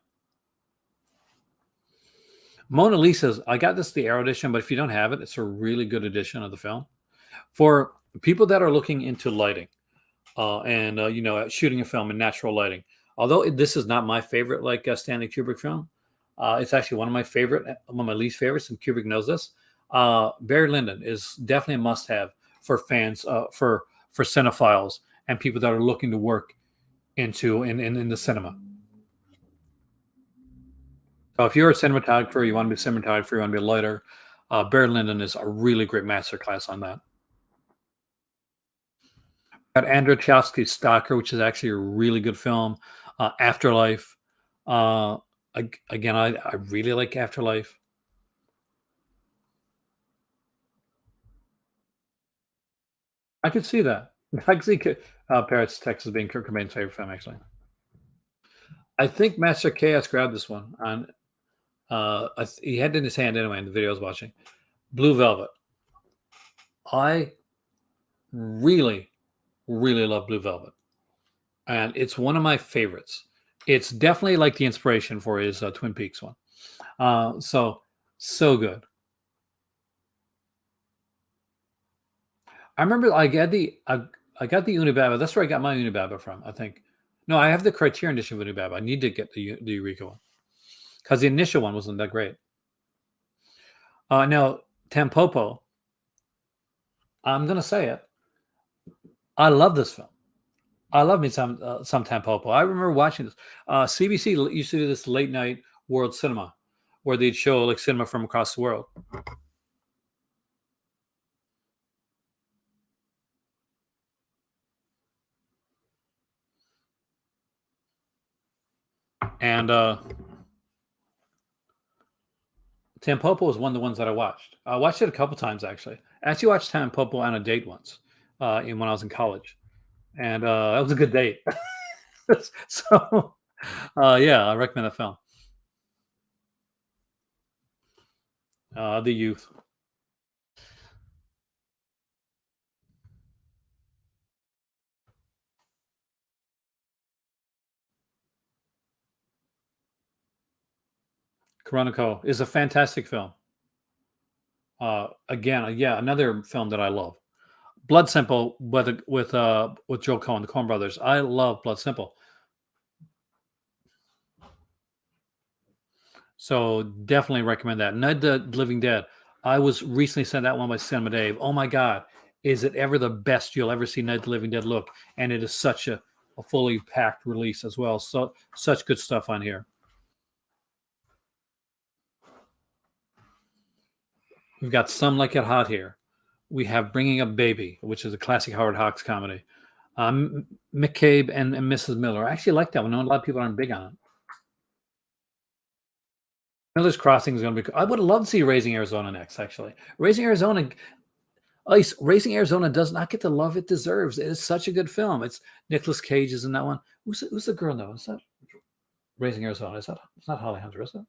Mona Lisa's. I got this the Arrow edition, but if you don't have it, it's a really good edition of the film for people that are looking into lighting. And shooting a film in natural lighting. Although this is not my favorite, like Stanley Kubrick film, it's actually one of my favorite, one of my least favorites, and Kubrick knows this. Barry Lyndon is definitely a must-have for fans, for cinephiles and people that are looking to work in the cinema. So if you're a cinematographer, you want to be a cinematographer, you want to be a lighter, Barry Lyndon is a really great masterclass on that. Got Andrzejowski's Stalker, which is actually a really good film. Afterlife. Uh, Again, I really like Afterlife. I could see that. I could see Paris, Texas being Kurt Cobain's favorite film, actually. I think Master Chaos grabbed this one. He had it in his hand anyway in the video I was watching. Blue Velvet. I really, really love Blue Velvet. And it's one of my favorites. It's definitely like the inspiration for his Twin Peaks one. So good. I remember I got the Unibaba. That's where I got my Unibaba from. I think. No, I have the Criterion edition of Unibaba. I need to get the Eureka one because the initial one wasn't that great. Now Tampopo. I'm gonna say it. I love this film. I love me some Tampopo. I remember watching this. CBC used to do this late night world cinema, where they'd show like cinema from across the world. And Tampopo was one of the ones that I watched. I watched it a couple times actually. I actually watched Tampopo on a date once, when I was in college, and that was a good date. So, yeah, I recommend that film. The Youth, Kuroneko is a fantastic film. Again, yeah, another film that I love. Blood Simple with Joe Cohen, the Coen Brothers. I love Blood Simple. So definitely recommend that. Night the Living Dead. I was recently sent that one by Cinema Dave. Oh my God, is it ever the best you'll ever see Night the Living Dead look? And it is such a fully packed release as well. So such good stuff on here. We've got Some Like It Hot here. We have Bringing Up Baby, which is a classic Howard Hawks comedy. McCabe and Mrs. Miller. I actually like that one. I know a lot of people aren't big on it. Miller's Crossing is going to be. I would love to see Raising Arizona next. Actually, Raising Arizona does not get the love it deserves. It is such a good film. It's Nicolas Cage is in that one. Who's the girl though? Is that Raising Arizona? Is that it's not Holly Hunter? Is it?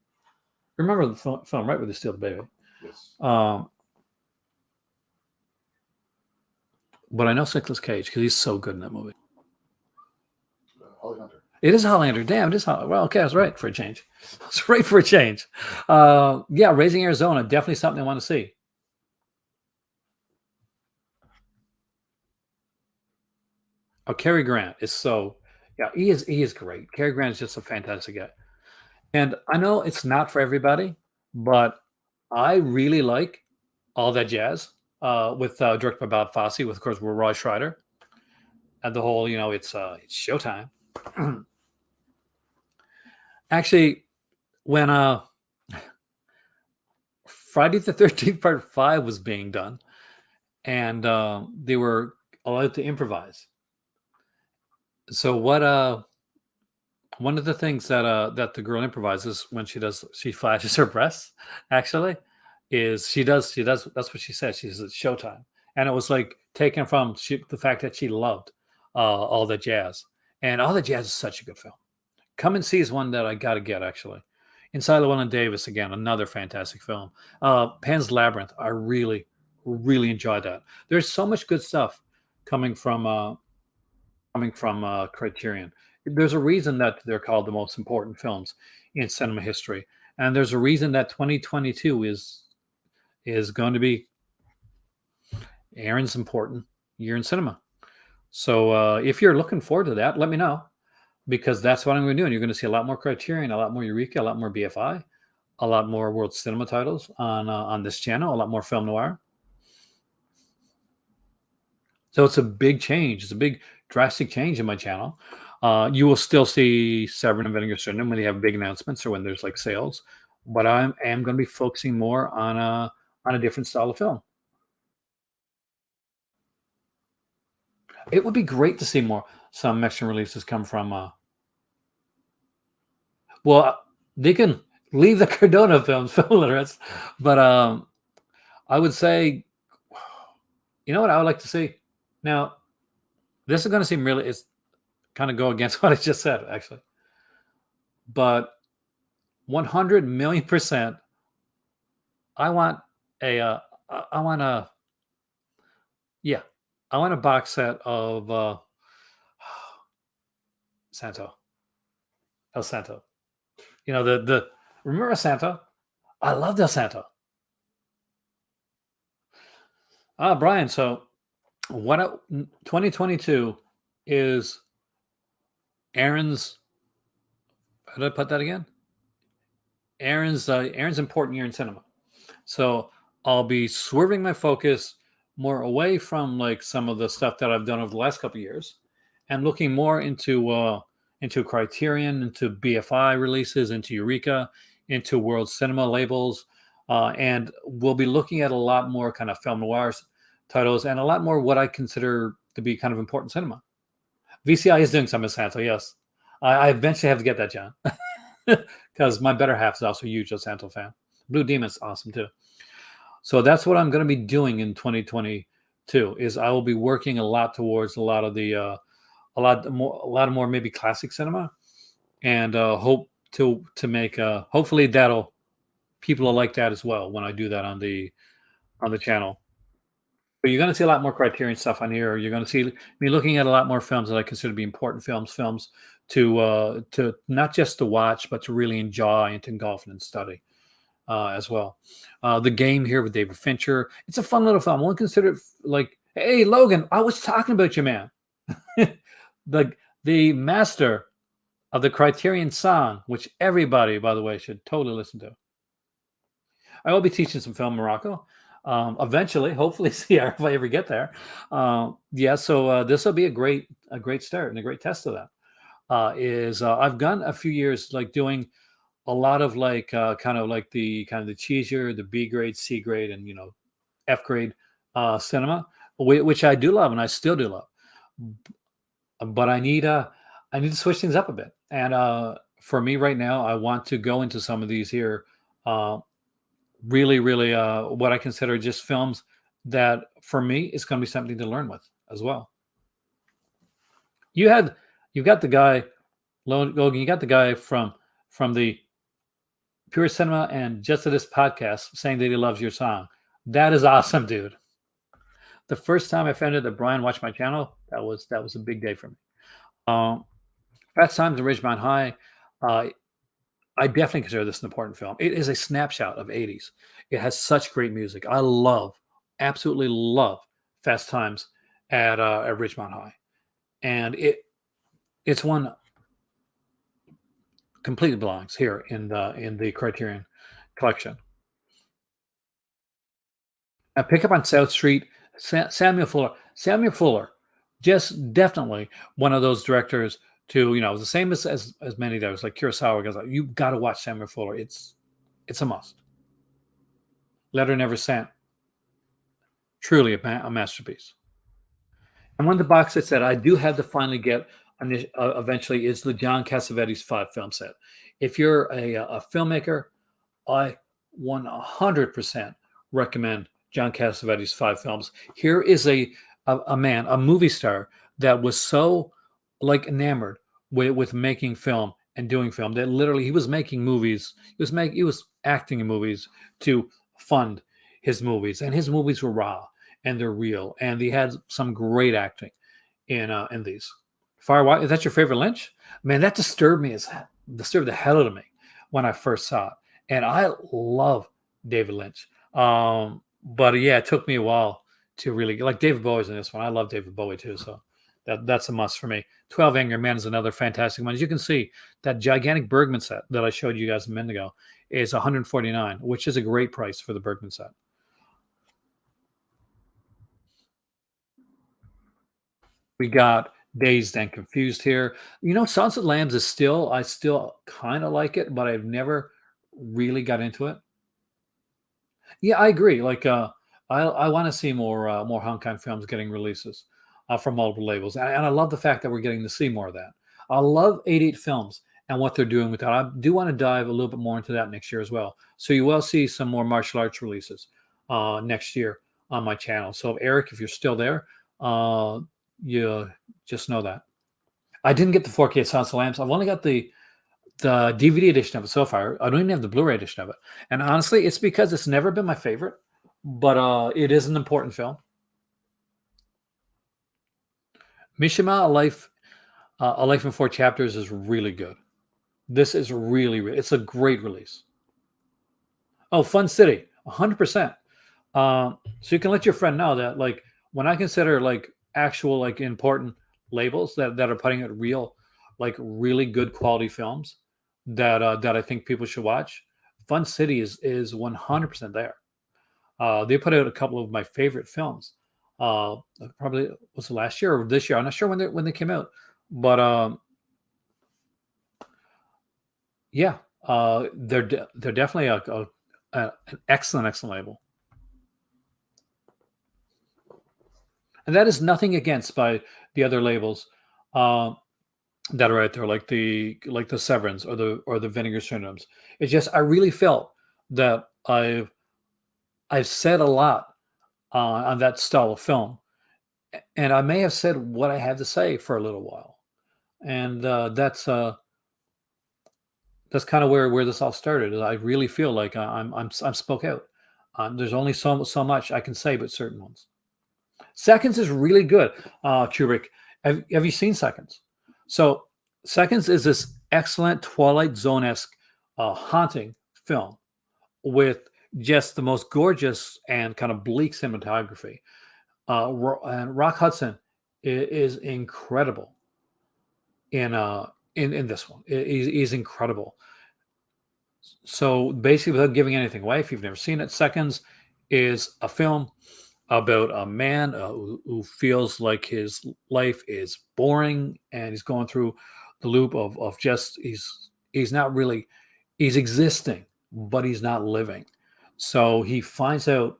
Remember the film right where they steal the baby? Yes. But I know it's Nicolas Cage because he's so good in that movie. Holly Hunter. It is Hollander. Damn, it is Hollander. Well, okay, I was right for a change. I was right for a change. Yeah, Raising Arizona, definitely something I want to see. Oh, Cary Grant is so yeah, he is great. Cary Grant is just a fantastic guy. And I know it's not for everybody, but I really like All That Jazz with directed by Bob Fosse, with of course with Roy Schreider, and the whole it's showtime. Actually, when Friday the 13th Part 5 was being done, and they were allowed to improvise. So what one of the things that the girl improvises when she flashes her breasts actually is she does that's what she says. She says it's showtime. And it was like taken from the fact that she loved All the Jazz. And All the Jazz is such a good film. Come and See is one that I gotta get actually. Inside Llewellyn Davis, again, another fantastic film. Pan's Labyrinth, I really, really enjoyed that. There's so much good stuff coming from Criterion. There's a reason that they're called the most important films in cinema history, and there's a reason that 2022 is going to be Aaron's important year in cinema. So if you're looking forward to that, let me know because that's what I'm going to do. And you're going to see a lot more Criterion, a lot more Eureka, a lot more BFI, a lot more world cinema titles on this channel, a lot more film noir. So it's a big change. It's a big drastic change in my channel. You will still see Severin and Vinegar Syndrome when they have big announcements or when there's like sales, but I am going to be focusing more on a different style of film. It would be great to see more some Mexican releases come from. Well, they can leave the Cardona films, film literates, but I would say, you know what I would like to see. Now, this is going to seem really it's kind of go against what I just said actually, but 100 million percent. I want a, I want a, yeah, I want a box set of Santo, El Santo. You know remember Santo? I love El Santo. Brian. So 2022 is Aaron's. How did I put that again? Aaron's important year in cinema. So I'll be swerving my focus more away from like some of the stuff that I've done over the last couple of years, and looking more into Criterion, into BFI releases, into Eureka, into World Cinema labels, and we'll be looking at a lot more kind of film noir titles and a lot more what I consider to be kind of important cinema. VCI is doing some of Santo, yes. I eventually have to get that, John, because my better half is also a huge Santo fan. Blue Demon's awesome too. So that's what I'm going to be doing in 2022. Is I will be working a lot towards a lot of the a lot of more maybe classic cinema, and hope to make hopefully that'll people will like that as well when I do that on the channel. But you're going to see a lot more Criterion stuff on here. You're going to see me looking at a lot more films that I consider to be important films to not just to watch but to really enjoy and to engulf and study as well. The Game here with David Fincher. It's a fun little film. I won't consider it like, hey Logan, I was talking about you, man. the master of the Criterion song, which everybody, by the way, should totally listen to. I will be teaching some film Morocco. Eventually, hopefully, see if I ever get there. Yeah, so this will be a great start and a great test of that. I've gone a few years like doing a lot of like kind of the cheesier, the B grade, C grade, and F grade cinema, which I do love and I still do love. But I need to switch things up a bit. And for me right now, I want to go into some of these here, uh, really, really, what I consider just films that for me is going to be something to learn with as well. You had you've got the guy Logan. You got the guy from the Pure Cinema and Just to This podcast saying that he loves your song. That is awesome, dude. The first time I found out that Brian watched my channel, that was a big day for me. Um, Fast Times at Ridgemont High. Uh, I definitely consider this an important film. It is a snapshot of '80s. It has such great music. I love, absolutely love Fast Times at Ridgemont High, and it's one completely belongs here in the Criterion collection. Pick Up on South Street, Samuel Fuller. Samuel Fuller, just definitely one of those directors to, the same as many others like Kurosawa goes, you got to watch Samuel Fuller. It's a must. Letter Never Sent, truly a masterpiece. And one of the box sets that I do have to finally get eventually is the John Cassavetes 5 film set. If you're a filmmaker, I 100% recommend John Cassavetes' 5 films. Here is a man, a movie star that was so like enamored with making film and doing film that literally he was making movies. He was acting in movies to fund his movies, and his movies were raw and they're real, and he had some great acting in these. Firewatch, is that your favorite Lynch? Man, that disturbed the hell out of me when I first saw it. And I love David Lynch. But yeah, it took me a while to really like David Bowie's in this one. I love David Bowie too, so that's a must for me. 12 Angry Men is another fantastic one. As you can see, that gigantic Bergman set that I showed you guys a minute ago is 149, which is a great price for the Bergman set. We got Dazed and Confused here. Sunset Lambs is still I still kind of like it, but I've never really got into it. Yeah, I agree. Like, I want to see more Hong Kong films getting releases from multiple labels, and I love the fact that we're getting to see more of that. I love 88 Films and what they're doing with that. I do want to dive a little bit more into that next year as well. So you will see some more martial arts releases next year on my channel. So Eric, if you're still there, uh, you just know that I didn't get the 4K Silence of the Lambs. I've only got the DVD edition of it so far. I don't even have the Blu-ray edition of it. And honestly, it's because it's never been my favorite, but it is an important film. Mishima, A Life in Four Chapters is really good. This is it's a great release. Oh, Fun City, 100%. So you can let your friend know that, like, when I consider like actual like important labels that are putting out real, like really good quality films that I think people should watch, Fun City is 100% there. They put out a couple of my favorite films. Uh, Probably was it last year or this year? I'm not sure when they came out, but yeah, they're definitely an excellent label, and that is nothing against by the other labels uh, that are out there, like the Severance or the Vinegar Syndromes. It's just I really felt that I've said a lot on that style of film, and I may have said what I had to say for a little while, and that's kind of where this all started. I really feel like I'm spoke out. There's only so much I can say, but certain ones. Seconds is really good. Kubrick, have you seen Seconds? So Seconds is this excellent Twilight Zone esque haunting film with just the most gorgeous and kind of bleak cinematography. And Rock Hudson is incredible in this one. He's incredible. So basically, without giving anything away, if you've never seen it, Seconds is a film about a man who feels like his life is boring and he's going through the loop of just he's not really he's existing, but he's not living. So he finds out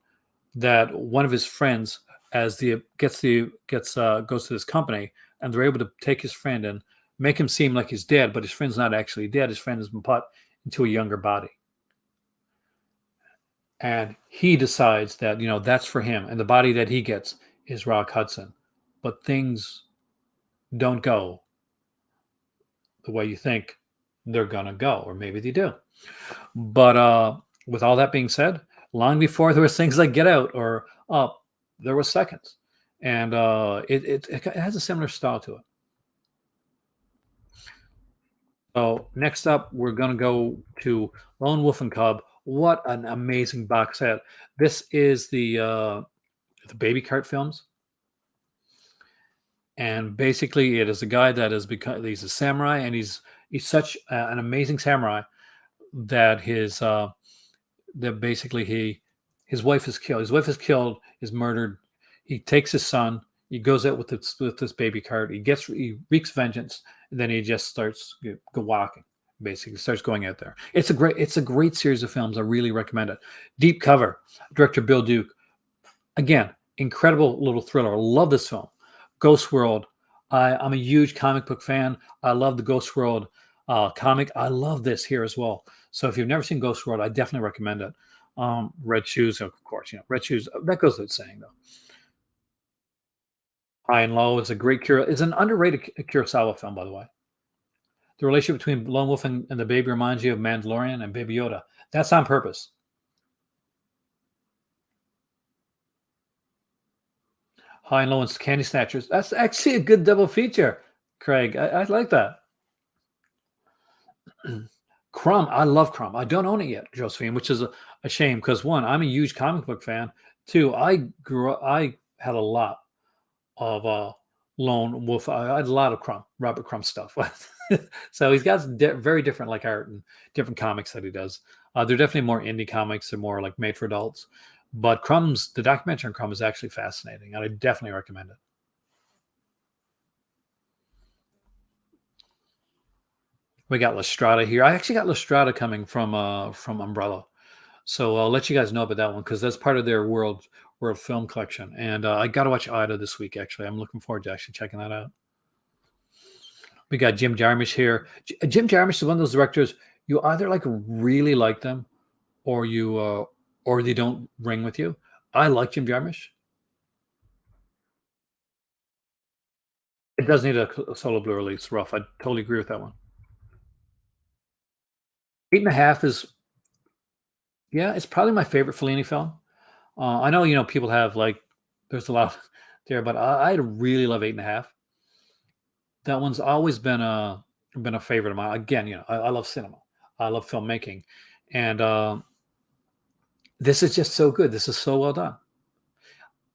that one of his friends as the gets the gets goes to this company, and they're able to take his friend and make him seem like he's dead, but his friend's not actually dead. His friend has been put into a younger body, and he decides that that's for him, and the body that he gets is Rock Hudson. But things don't go the way you think they're gonna go, or maybe they do. But with all that being said, long before there was things like Get Out or Up, there was Seconds, and it has a similar style to it. So next up, we're gonna go to Lone Wolf and Cub. What an amazing box set! This is the Baby Cart films, and basically, it is a guy that has become he's a samurai, and he's such an amazing samurai that basically his wife is killed. His wife is killed, is murdered. He takes his son. He goes out with this baby cart. He wreaks vengeance, and then he just starts go walking. Basically, starts going out there. It's a great series of films. I really recommend it. Deep Cover, director Bill Duke. Again, incredible little thriller. I love this film. Ghost World. I'm a huge comic book fan. I love the Ghost World comic. I love this here as well. So if you've never seen Ghost World, I definitely recommend it. Red Shoes, of course, Red Shoes. That goes without saying, though. High and Low is a great It's an underrated Kurosawa film, by the way. The relationship between Lone Wolf and the baby reminds you of Mandalorian and Baby Yoda. That's on purpose. High and Low and Candy Snatchers. That's actually a good double feature, Craig. I like that. Crumb. I love Crumb. I don't own it yet, Josephine, which is a shame because one, I'm a huge comic book fan. Two, I had a lot of Lone Wolf. I had a lot of Robert Crumb stuff. So he's got very different like art and different comics that he does. They're definitely more indie comics. They're more like made for adults. But the documentary on Crumb is actually fascinating, and I definitely recommend it. We got Lestrada here. I actually got Lestrada coming from Umbrella, so I'll let you guys know about that one because that's part of their world film collection. And I got to watch Ida this week. Actually, I'm looking forward to actually checking that out. We got Jim Jarmusch here. Jim Jarmusch is one of those directors you either like really like them, or they don't ring with you. I like Jim Jarmusch. It does need a solo blue release. Rough. I totally agree with that one. Eight and a half is Yeah, it's probably my favorite Fellini film. I know people have like there's a lot there, but I really love eight and a half. That one's always been a favorite of mine. Again, I love cinema. I love filmmaking, and this is just so good. This is so well done.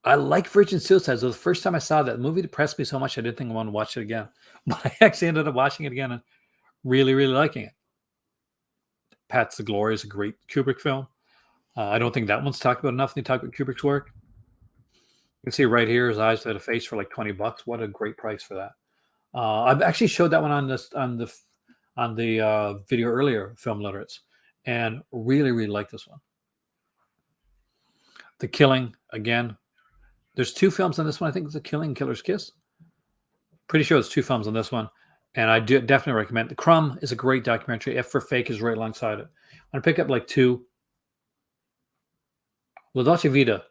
I like Virgin Suicides. So the first time I saw that movie depressed me so much I didn't think I wanted to watch it again. But I actually ended up watching it again and really, really liking it. Pat's the Glory is a great Kubrick film. I don't think that one's talked about enough when they talk about Kubrick's work. You can see right here his eyes had a face for like $20. What a great price for that. I've actually showed that one on the video earlier, Film Literates, and really, really like this one. The Killing, again. There's two films on this one. I think it's The Killing, Killer's Kiss. Pretty sure there's two films on this one. And I do definitely recommend. The Crumb is a great documentary. F for Fake is right alongside it. I'm going to pick up like two. La Dolce Vita.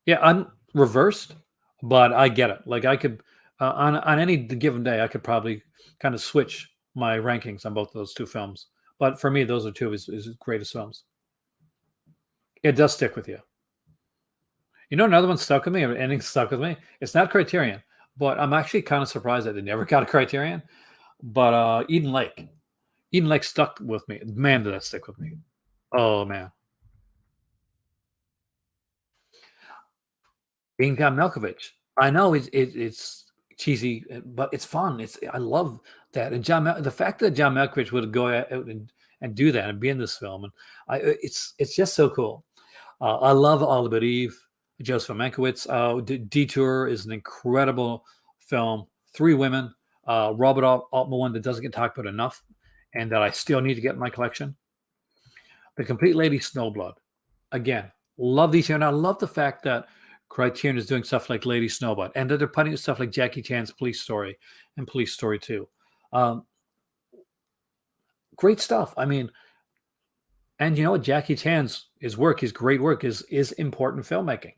Yeah, I'm reversed, but I get it. Like I could, on any given day, I could probably kind of switch my rankings on both of those two films. But for me, those are two of his greatest films. It does stick with you. Another one stuck with me, or ending stuck with me. It's not Criterion, but I'm actually kind of surprised that they never got a Criterion. But Eden Lake. Eden Lake stuck with me. Man, did that stick with me. Oh man. Being John Malkovich. I know it's cheesy, but it's fun. I love that. And the fact that John Malkovich would go out and do that and be in this film, and it's just so cool. I love All About Eve. Joseph Mankiewicz. Detour is an incredible film. Three women. Robert Altman one that doesn't get talked about enough, and that I still need to get in my collection. The Complete Lady Snowblood. Again, love these here, and I love the fact that Criterion is doing stuff like Lady Snowblood, and that they're putting stuff like Jackie Chan's Police Story and Police Story 2. Um, Great stuff. I mean, and you know what? Jackie Chan's his great work is important filmmaking,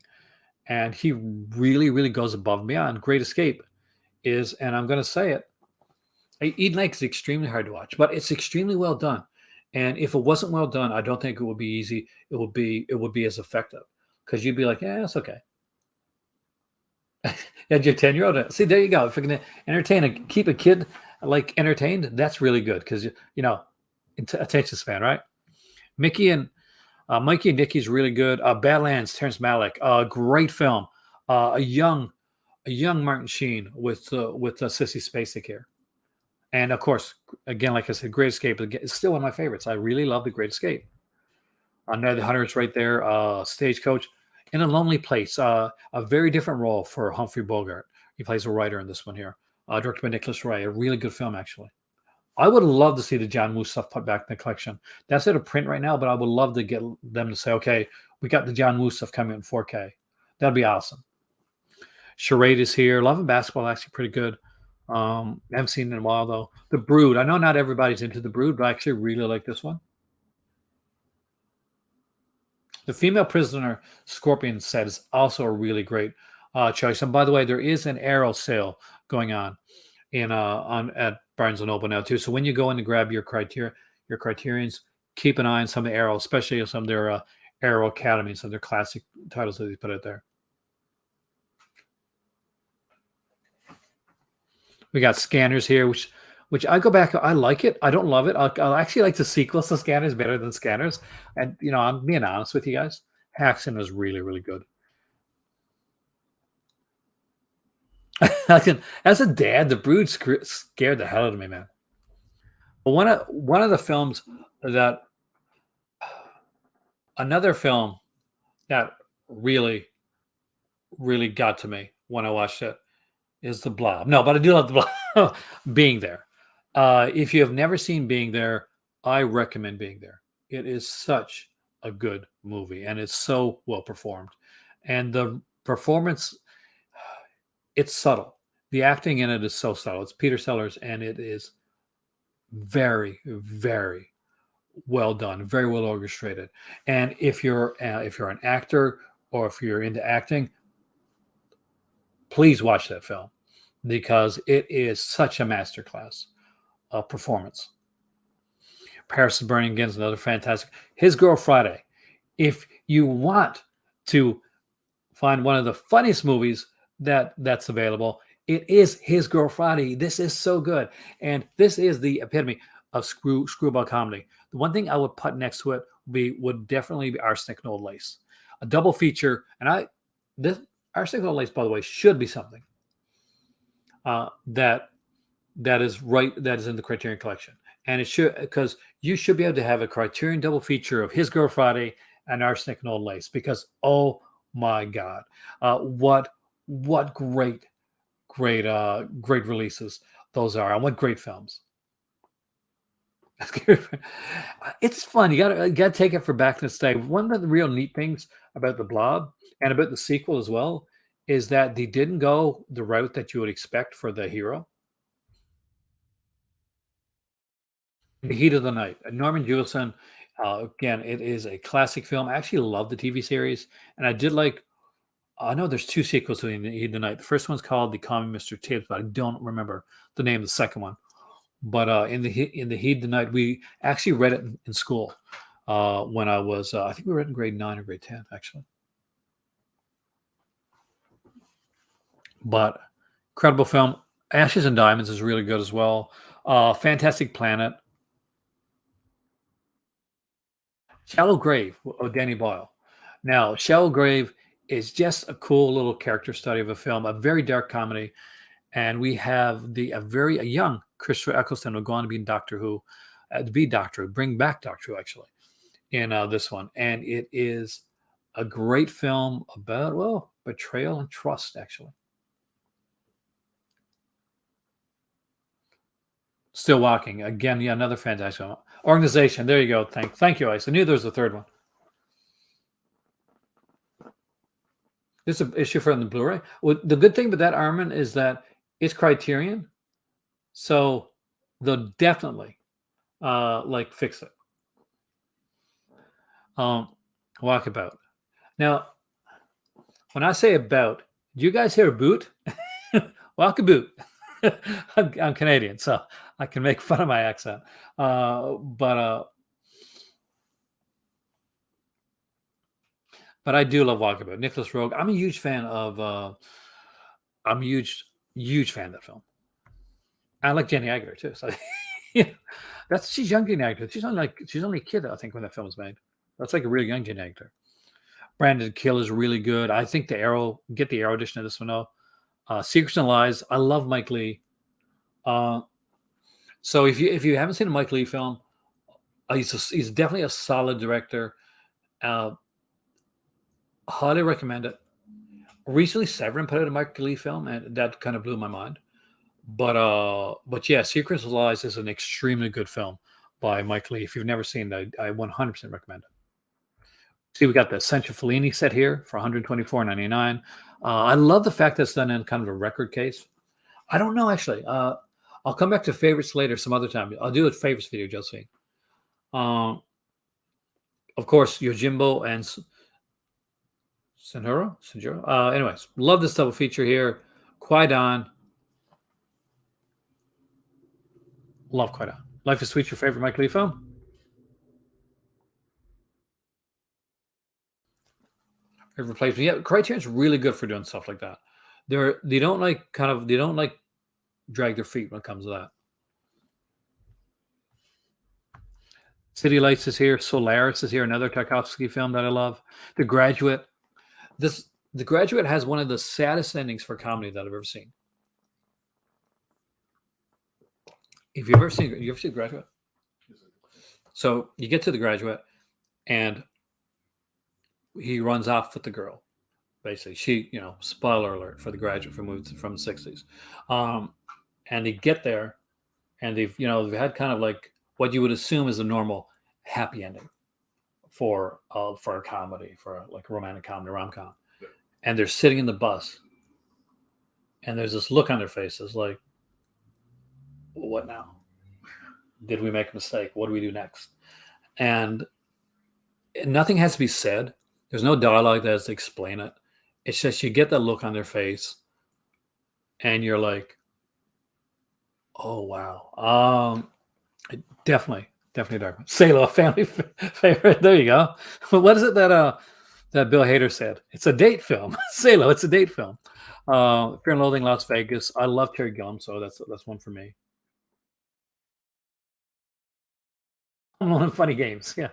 and he really, really goes above and beyond. Great Escape and I'm going to say it, Eden Lake is extremely hard to watch, but it's extremely well done. And if it wasn't well done, I don't think it would be easy. It would be as effective because you'd be like, yeah, it's okay. And your 10-year-old. See, there you go. If you're going to keep a kid like entertained, that's really good because you know, attention span, right? Mickey and Mikey and Nicky's really good. Badlands, Terrence Malick, great film. Uh, a young a young Martin Sheen with Sissy Spacek here, and of course, again, like I said, Great Escape is still one of my favorites. I really love The Great Escape. Night of the Hunter is right there. Stagecoach, in a Lonely Place, a very different role for Humphrey Bogart. He plays a writer in this one here, directed by Nicholas Ray. A really good film, actually. I would love to see the John Woo stuff put back in the collection. That's out of print right now, but I would love to get them to say, okay, we got the John Woo stuff coming in 4K. That'd be awesome. Charade is here. Love and Basketball actually pretty good. I haven't seen it in a while though. The Brood. I know not everybody's into The Brood, but I actually really like this one. The Female Prisoner Scorpion set is also a really great choice. And by the way, there is an Arrow sale going on in on at Barnes and Noble now too. So when you go in to grab your Criterions, keep an eye on some of the Arrow, especially some of their Arrow Academy, some of their classic titles that they put out there. We got Scanners here, which I go back. I like it. I don't love it. I actually like the sequels to Scanners better than Scanners. And you know, I'm being honest with you guys. Haxon was really, really good. As a dad, the Brood scared the hell out of me, man. But one of the films that another film that really, really got to me when I watched it is The Blob. No, but I do love The Blob. Being There. If you have never seen Being There, I recommend Being There. It is such a good movie, and it's so well performed. And the performance, it's subtle. The acting in it is so subtle. It's Peter Sellers, and it is very, very well done, very well orchestrated. And if you're an actor or if you're into acting, please watch that film because it is such a masterclass of performance. Paris is Burning again is another fantastic. His Girl Friday. If you want to find one of the funniest movies that's available, it is His Girl Friday. This is so good, and this is the epitome of screwball comedy. The one thing I would put next to it would definitely be Arsenic and Old Lace, a double feature. And this Arsenic and Old Lace, by the way, should be something that that is in the Criterion collection, and it should because you should be able to have a Criterion double feature of His Girl Friday and Arsenic and Old Lace because oh my God, what great releases those are, and what great films. It's fun. You gotta take it for back in the day. One of the real neat things about the Blob and about the sequel as well is that they didn't go the route that you would expect for the hero. The Heat of the Night. Norman Jewison. Again, it is a classic film. I actually love the TV series, and I did like. I know there's two sequels to The Heat of the Night. The first one's called The Call Me Mr. Tibbs, but I don't remember the name of the second one. But in the Heat of the Night, we actually read it in school when I was. I think we read it in grade 9 or grade 10, actually. But incredible film. Ashes and Diamonds is really good as well. Fantastic Planet. Shallow Grave, Danny Boyle. Now, Shallow Grave is just a cool little character study of a film, a very dark comedy, and we have a young Christopher Eccleston will go on to be in Doctor Who, to be Doctor Who, bring back Doctor Who actually in this one, and it is a great film about betrayal and trust actually. Still Walking again, yeah, another fantastic one. Organization. There you go. Thank you, Ice. I knew there was a third one. This is an issue from the Blu-ray. Well, the good thing about that, Armin, is that it's Criterion, so they'll definitely like fix it. Walkabout. Now, when I say about, do you guys hear boot? Walkabout. I'm Canadian, so I can make fun of my accent. But I do love Walkabout. Nicholas Rogue. I'm a huge fan of. I'm a huge fan of that film. I like Jenny Agutter too. So yeah, that's she's young Jenny Agutter. She's only a kid, I think, when that film was made. That's like a really young Jenny Agutter. Brandon Kill is really good. I think the Arrow get the Arrow edition of this one though. Secrets and Lies. I love Mike Lee. Uh, so if you haven't seen a Mike Lee film, he's definitely a solid director. Uh, Highly recommend it. Recently, Severin put out a Mike Lee film, and that kind of blew my mind. But yeah, Secrets of Lies is an extremely good film by Mike Lee. If you've never seen it, I 100% recommend it. See, we got the Essential Fellini set here for 124.99. I love the fact that it's done in kind of a record case. I don't know actually. I'll come back to favorites later some other time. I'll do a favorites video, Josephine. Um, of course, Yojimbo and Senjuro. Anyways, love this double feature here. Qui-Gon. Love Qui-Gon. Life is Sweet, your favorite Mike Lee film? Favorite replacement. Yeah, Criterion's really good for doing stuff like that. They don't like drag their feet when it comes to that. City Lights is here. Solaris is here. Another Tarkovsky film that I love. The Graduate. The Graduate has one of the saddest endings for comedy that I've ever seen. If you've ever seen, you ever seen The Graduate? So you get to The Graduate, and he runs off with the girl. Basically, she, spoiler alert for The Graduate from the 60s. And they get there, and they've had kind of like what you would assume is a normal happy ending for a comedy, for like a romantic comedy, rom-com. Yeah. And they're sitting in the bus, and there's this look on their faces like, what now? Did we make a mistake? What do we do next? And nothing has to be said. There's no dialogue that has to explain it. It's just you get that look on their face, and you're like, oh wow. Definitely dark one. Salo, family favorite. There you go. What is it that Bill Hader said? It's a date film. Salo, it's a date film. Fear and Loathing Las Vegas. I love Terry Gilliam, so that's one for me. One of Funny Games. Yeah.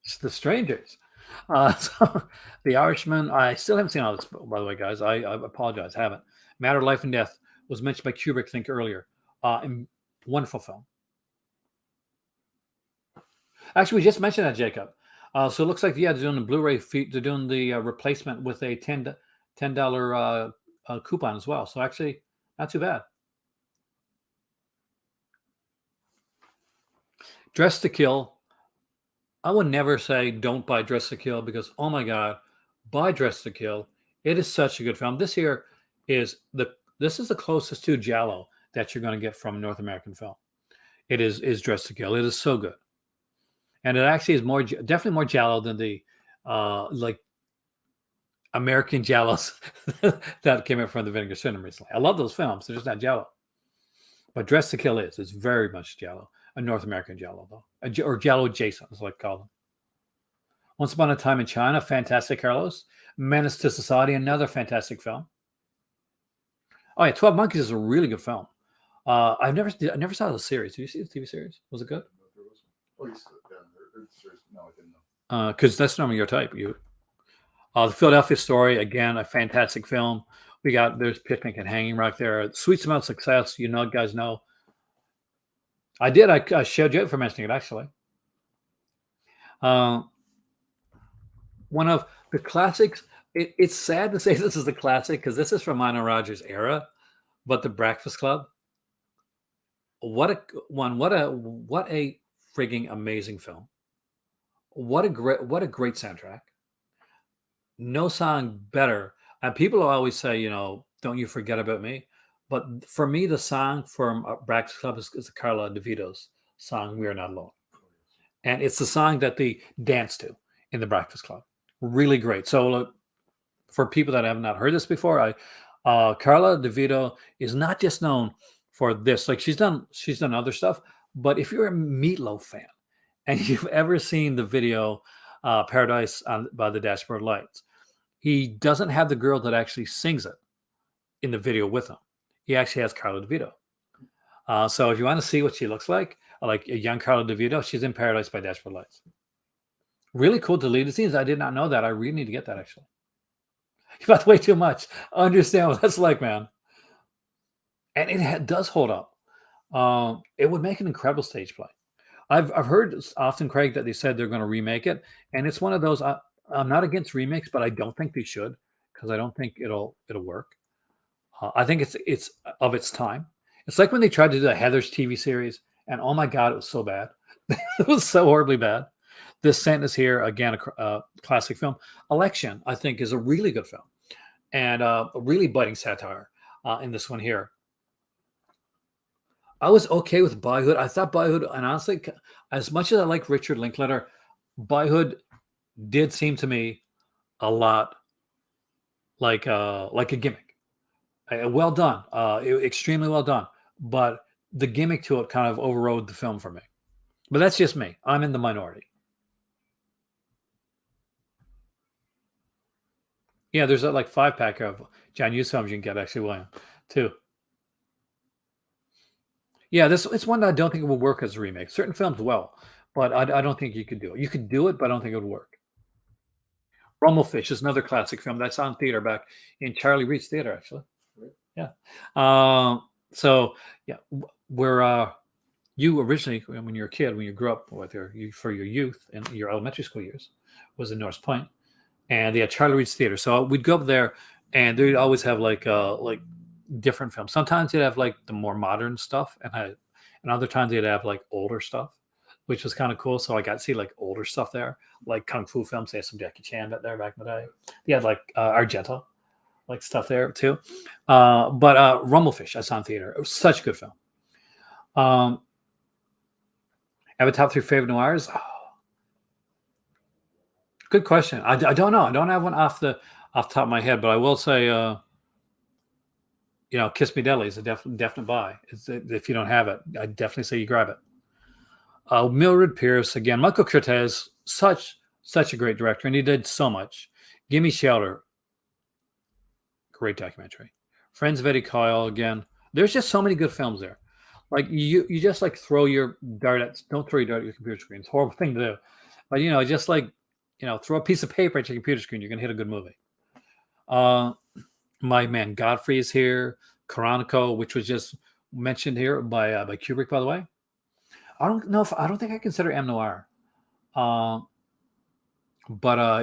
It's The Strangers. So The Irishman. I still haven't seen all this, by the way, guys. I apologize. I haven't. Matter of Life and Death was mentioned by Kubrick, I think, earlier. Wonderful film. Actually, we just mentioned that, Jacob. So it looks like, yeah, they're doing the Blu-ray feed. They're doing the replacement with a $10 coupon as well. So actually, not too bad. Dress to Kill. I would never say don't buy Dress to Kill because, oh my God, buy Dress to Kill. It is such a good film. This is the closest to Giallo that you're going to get from a North American film. It is Dress to Kill. It is so good. And it actually is definitely more Giallo than the like American Giallos that came out from the Vinegar Syndrome recently. I love those films. They're just not Giallo. But Dress to Kill is. It's very much Giallo. A North American Giallo, though. Or Giallo adjacent, is what I call them. Once Upon a Time in China, fantastic, Carlos. Menace to Society, another fantastic film. Oh, yeah, 12 Monkeys is a really good film. I never saw the series. Did you see the TV series? Was it good? No, I didn't know. Because that's normally your type. The Philadelphia Story, again, a fantastic film. There's Picnic and Hanging Rock there. Sweet Smell of Success, guys know. I did. I showed you for mentioning it, actually. One of the classics. It's sad to say this is the classic because this is from Nina Rogers' era, but The Breakfast Club. What a frigging amazing film. What a great soundtrack. No song better. And people always say, don't you forget about me. But for me, the song from Breakfast Club is Carla DeVito's song, We Are Not Alone. And it's the song that they dance to in the Breakfast Club. Really great. So for people that have not heard this before, Carla DeVito is not just known for this. Like she's done other stuff. But if you're a Meatloaf fan and you've ever seen the video Paradise by the Dashboard Lights, he doesn't have the girl that actually sings it in the video with him. He actually has Carla DeVito. So if you want to see what she looks like a young Carla DeVito, she's in Paradise by Dashboard Lights. Really cool deleted scenes. I did not know that. I really need to get that actually. That's way too much. I understand what that's like, man. And does hold up. It would make an incredible stage play. I've heard often, Craig, that they said they're going to remake it, and it's one of those. I'm not against remakes, but I don't think they should because I don't think it'll work. I think it's of its time. It's like when they tried to do the Heather's TV series, and oh my god, it was so bad. It was so horribly bad. This Sentence Here again, a classic film. Election, I think, is a really good film and a really biting satire in this one here. I was okay with Boyhood. I thought Boyhood, and honestly, as much as I like Richard Linklater, Boyhood did seem to me a lot like a gimmick. Well done, extremely well done. But the gimmick to it kind of overrode the film for me. But that's just me. I'm in the minority. Yeah, there's that like 5-pack of John Hughes films you can get actually, William, too. Yeah, this it's one that I don't think it will work as a remake. Certain films will, but I don't think you could do it. You could do it, but I don't think it would work. Rumblefish is another classic film that's on theater back in Charlie Reed's theater, actually. Yeah. So yeah, where you originally, when you were a kid, when you grew up with for your youth and your elementary school years, was in North Point, and they had Charlie Reed's theater. So we'd go up there, and they'd always have like different films. Sometimes they'd have like the more modern stuff, and other times they'd have like older stuff, which was kind of cool. So I got to see like older stuff there, like kung fu films. They had some Jackie Chan there back in the day. They had like Argento, like stuff there too. But Rumblefish, I saw in theater. It was such a good film. Um, have a top 3 favorite noirs? Oh, good question. I don't know. I don't have one off the top of my head, but I will say, Kiss Me Deadly is a definite buy. If you don't have it, I definitely say you grab it. Mildred Pierce again. Michael Curtiz, such a great director, and he did so much. Gimme Shelter, great documentary. Friends of Eddie Kyle again. There's just so many good films there. Like you just like throw your dart at don't throw your dart at your computer screen. It's a horrible thing to do. But just like throw a piece of paper at your computer screen, you're gonna hit a good movie. My man Godfrey is here. Chronicle, which was just mentioned here by Kubrick, by the way. I don't think I consider M Noir. But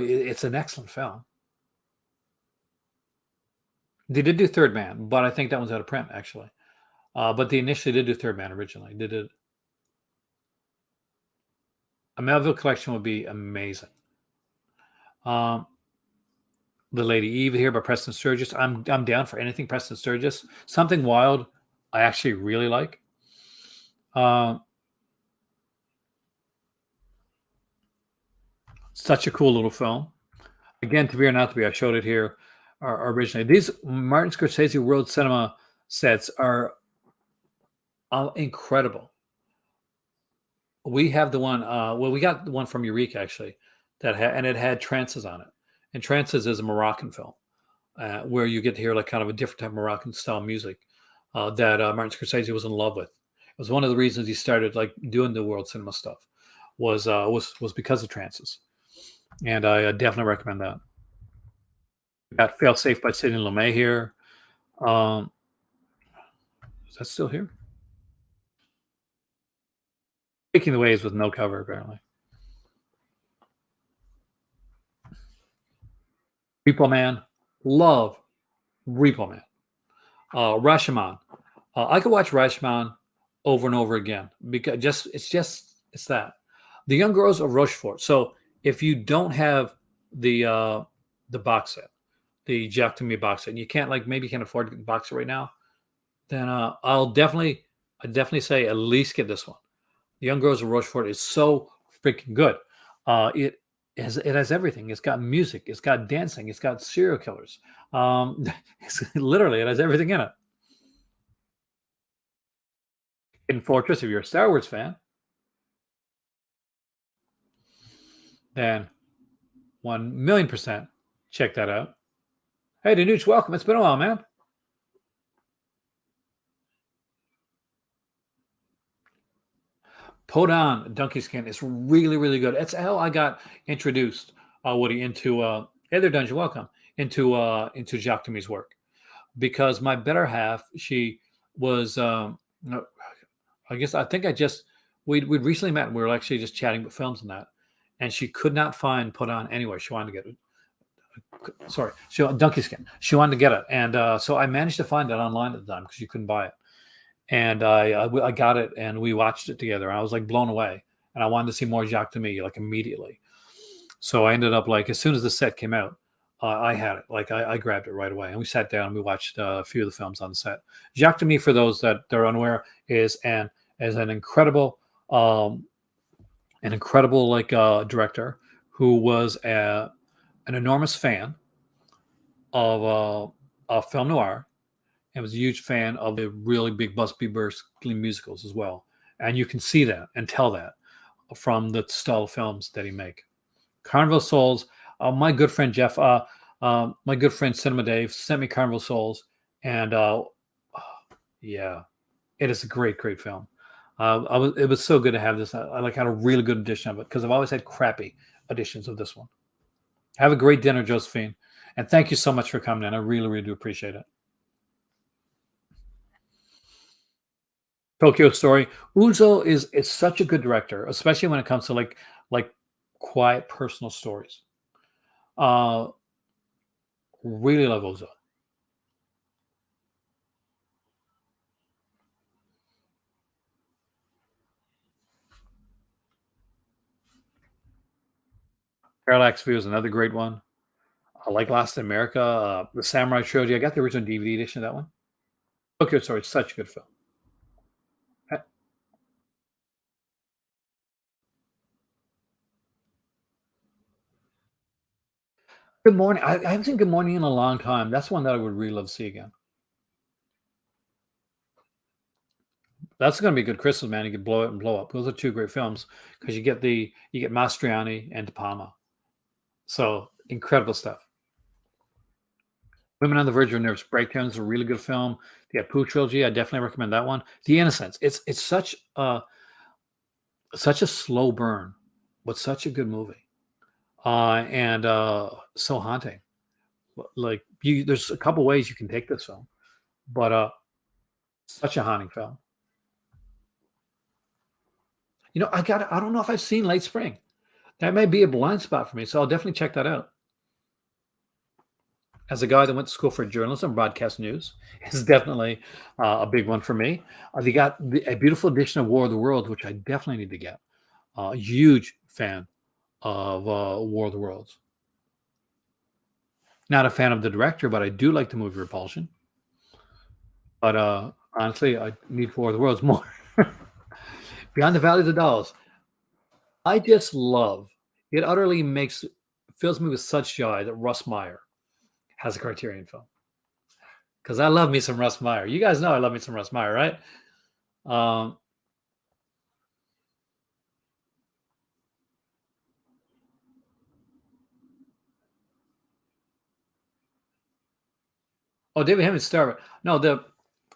it's an excellent film. They did do Third Man, but I think that one's out of print actually. But they initially did do Third Man originally. They did. A Melville Collection would be amazing. The Lady Eve here by Preston Sturges. I'm down for anything Preston Sturges. Something Wild, I actually really like. Such a cool little film. Again, to be or not to be, I showed it here originally. These Martin Scorsese World Cinema sets are incredible. We have the one. We got the one from Eureka actually, and it had trances on it. And trances is a Moroccan film where you get to hear like kind of a different type of Moroccan style music that Martin Scorsese was in love with. It was one of the reasons he started like doing the world cinema stuff was because of trances, and I definitely recommend that. We got Fail Safe by Sidney Lumet here. Um, is that still here? Taking the Waves with no cover apparently. Repo Man, love Repo Man. Rashomon. I could watch Rashomon over and over again because it's that. The Young Girls of Rochefort. So if you don't have the box set, the Jack to Me box set, and you can't maybe you can't afford the box set right now, then I definitely say at least get this one. The Young Girls of Rochefort is so freaking good. It has everything. It's got music. It's got dancing. It's got serial killers. Literally, it has everything in it. In Fortress, if you're a Star Wars fan, then 1,000,000% check that out. Hey, Danuch, welcome. It's been a while, man. Put on Donkey Skin is really, really good. It's how I got introduced, Woody, into hey there, Dungeon, welcome into Jacques Demy's work, because my better half, she was no, I guess I think I just we'd recently met and we were actually just chatting about films and that, and she could not find Put On anywhere. She wanted to get it. Sorry, Donkey Skin. She wanted to get it, and so I managed to find it online at the time because you couldn't buy it, and I got it and we watched it together. And I was like blown away, and I wanted to see more Jacques Demy like immediately. So I ended up like as soon as the set came out, I had it. Like I grabbed it right away, and we sat down and we watched a few of the films on the set. Jacques Demy, for those that are unaware, is an incredible like director who was an enormous fan of film noir and was a huge fan of the really big Busby Berkeley musicals as well. And you can see that and tell that from the style of films that he make. Carnival of Souls, my good friend Jeff, my good friend Cinema Dave sent me Carnival of Souls, and yeah, it is a great, great film. It was so good to have this. I like had a really good edition of it because I've always had crappy editions of this one. Have a great dinner, Josephine, and thank you so much for coming in. I really, really do appreciate it. Tokyo Story. Uzo is such a good director, especially when it comes to like quiet personal stories. Uh, really love Uzo. Parallax View is another great one. I like Lost in America, the Samurai Trilogy. I got the original DVD edition of that one. Tokyo Story is such a good film. Good Morning. I haven't seen Good Morning in a long time. That's one that I would really love to see again. That's going to be a good Christmas, man. You could blow it and blow up. Those are two great films because you get Mastriani and De Palma. So incredible stuff. Women on the Verge of Nervous Breakdown is a really good film. The Apu trilogy, I definitely recommend that one. The Innocents. It's such a slow burn, but such a good movie. And so haunting. Like there's a couple ways you can take this film, but such a haunting film. I don't know if I've seen Late Spring. That may be a blind spot for me, so I'll definitely check that out. As a guy that went to school for journalism, broadcast news is definitely a big one for me. They got a beautiful edition of War of the Worlds, which I definitely need to get. Huge fan of War of the Worlds. Not a fan of the director, but I do like the movie Repulsion. But honestly, I need War of the Worlds more. Beyond the Valley of the Dolls. I just love it. Utterly fills me with such joy that Russ Meyer has a Criterion film, because I love me some Russ Meyer. You guys know I love me some Russ Meyer, right? Oh, David Hemmings star. No, what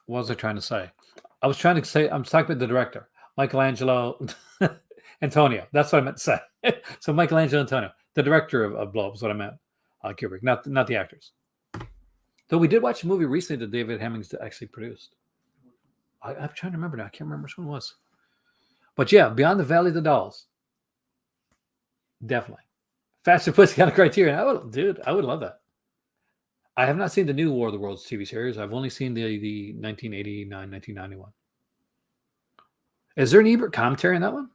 was I trying to say? I was trying to say I'm talking about the director, Michelangelo Antonio. That's what I meant to say. So Michelangelo Antonio, the director of Blow, is what I meant. Kubrick, not the actors. Though we did watch a movie recently that David Hemmings actually produced. I'm trying to remember now. I can't remember which one it was. But yeah, Beyond the Valley of the Dolls. Definitely. Faster Pussy on a Criterion. I would love that. I have not seen the new War of the Worlds TV series. I've only seen the 1989, 1991. Is there an Ebert commentary on that one?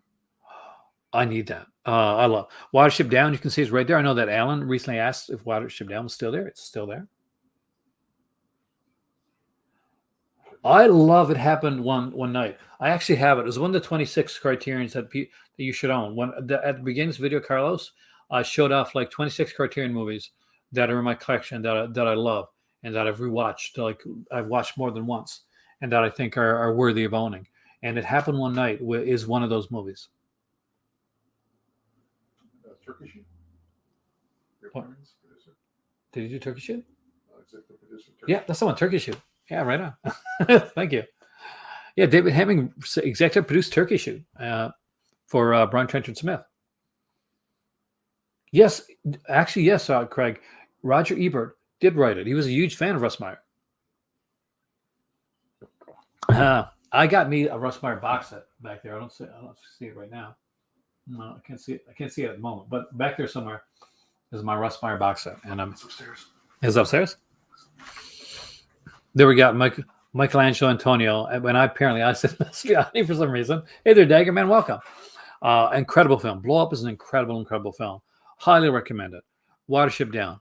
I need that. I love Watership Down. You can see it's right there. I know that Alan recently asked if Watership Down was still there. It's still there. I love It Happened one night. I actually have it. It was one of the 26 criterions that you should own. At the beginning of this video, Carlos, I showed off like 26 Criterion movies that are in my collection that I love and that I've rewatched. Like I've watched more than once and that I think are worthy of owning. And It Happened One Night is one of those movies. Turkey Shoot. Did you do Turkey Shoot? Yeah, that's the one. Turkey Shoot. Yeah, right on. Thank you. Yeah, David Hemming executive produced Turkey Shoot. for Brian Trenchard Smith. Yes, actually, yes, Craig. Roger Ebert did write it. He was a huge fan of Russ Meyer. I got me a Russ Meyer box set back there. I don't see it right now. No, I can't see it. I can't see it at the moment. But back there somewhere is my Russ Meyer box set, and it's upstairs. Is it upstairs? There we got Michelangelo Antonio. And when I said Mastroianni for some reason. Hey there, Dagger man, welcome. Incredible film. Blow Up is an incredible film. Highly recommend it. Watership Down,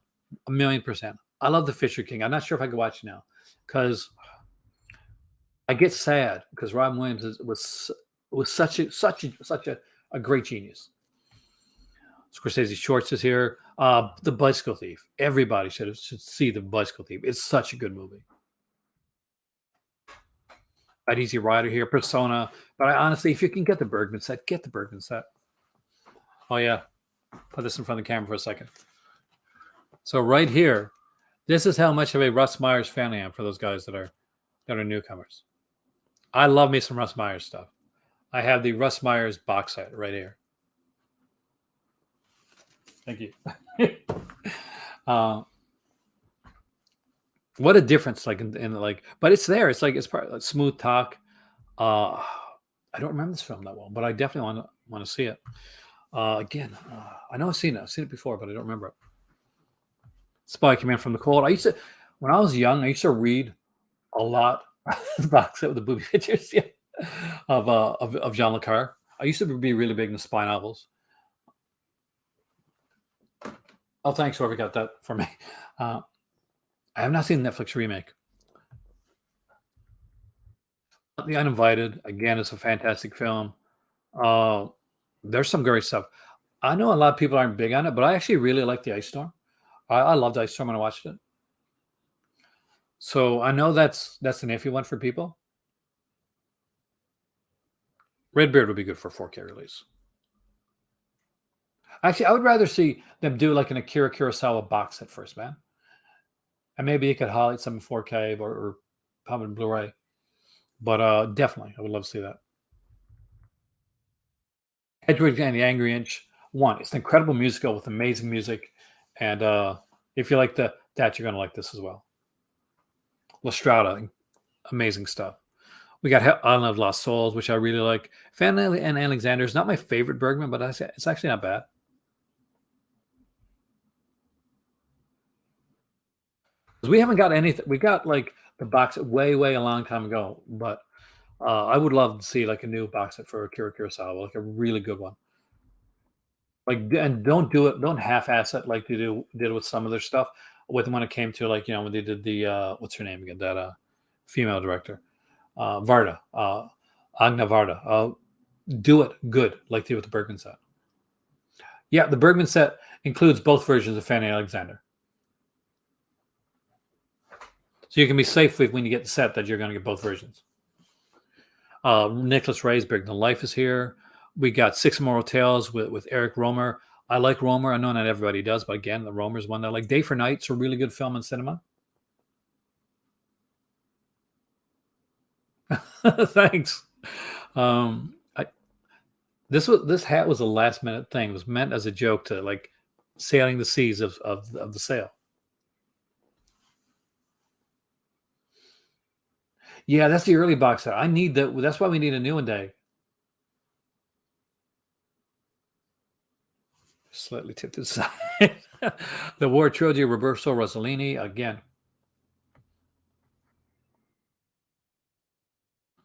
1,000,000%. I love The Fisher King. I'm not sure if I could watch it now because I get sad because Robin Williams was such a great genius. Scorsese Shorts is here. The Bicycle Thief. Everybody should see The Bicycle Thief. It's such a good movie. Easy Rider here, Persona. But I honestly, if you can get the Bergman set, get the Bergman set. Oh yeah, put this in front of the camera for a second. So right here, this is how much of a Russ Myers fan I am for those guys that are newcomers. I love me some Russ Myers stuff. I have the Russ Myers box set right here. Thank you. What a difference, like in like, but it's there. It's like it's part like Smooth Talk. I don't remember this film that well, but I definitely want to see it. Again, I know I've seen it before, but I don't remember it. Spy Command from the Cold. When I was young, I used to read a lot the box set with the booby pictures of John le Carre. I used to be really big in the spy novels. Oh, thanks, whoever got that for me. I have not seen the Netflix remake. The Uninvited, again, is a fantastic film. There's some great stuff. I know a lot of people aren't big on it, but I actually really like The Ice Storm. I loved Ice Storm when I watched it. So I know that's an iffy one for people. Redbeard would be good for 4K release. Actually, I would rather see them do like an Akira Kurosawa box set first, man. And maybe you could highlight some in 4K or probably Blu-ray. But definitely, I would love to see that. Hedwig and the Angry Inch. One, it's an incredible musical with amazing music. And if you like that, you're going to like this as well. La Strada, amazing stuff. We got Island of Lost Souls, which I really like. Fan and Alexander is not my favorite Bergman, but it's actually not bad. We haven't got anything. We got like the box set way a long time ago, but I would love to see like a new box set for Akira Kurosawa, like a really good one. Like, and don't half-ass it like they did with some of their stuff. With when it came to like when they did the what's her name again, that female director, Varda, Agna Varda. Do it good like they did with the Bergman set. Yeah, the Bergman set includes both versions of Fanny Alexander. So you can be safe when you get the set that you're going to get both versions. Nicholas Ray's Bergman Life is here. We got Six Moral Tales with Eric Romer. I like Romer. I know not everybody does, but again, the Romer's one that I like. Day for Night's a really good film in cinema. Thanks. This hat was a last minute thing. It was meant as a joke to like sailing the seas of the sale. Yeah, that's the early box set. I need that. That's why we need a new one, Day. Slightly tipped to the side. The War Trilogy, Roberto Rossellini again.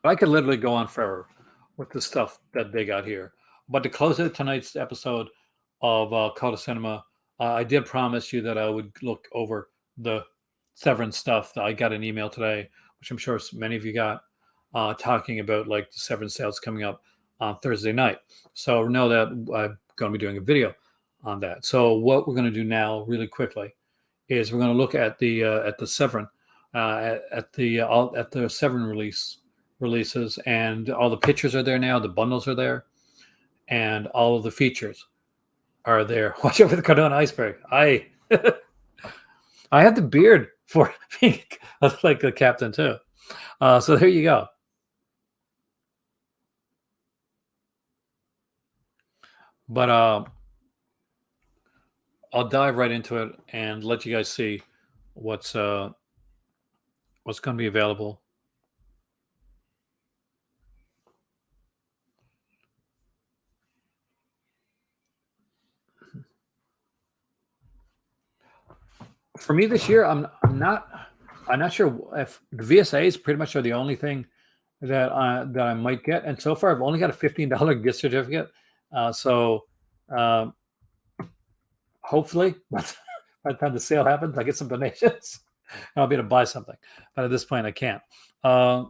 I could literally go on forever with the stuff that they got here. But to close out tonight's episode of Cult of Cinema, I did promise you that I would look over the Severance stuff. I got an email today, which I'm sure many of you got, talking about like the Severance sales coming up on Thursday night. So know that I'm going to be doing a video on that. So what we're going to do now, really quickly, is we're going to look at the Severin, at the Severin releases, and all the pictures are there now. The bundles are there, and all of the features are there. Watch out for the Cardona iceberg. I have the beard for being like the captain too. So there you go. But I'll dive right into it and let you guys see what's uh, what's going to be available. For me this year, I'm not sure if the VSAs pretty much are the only thing that I might get. And so far, I've only got a $15 gift certificate. So uh, hopefully, by the time the sale happens, I get some donations and I'll be able to buy something. But at this point, I can't. Uh,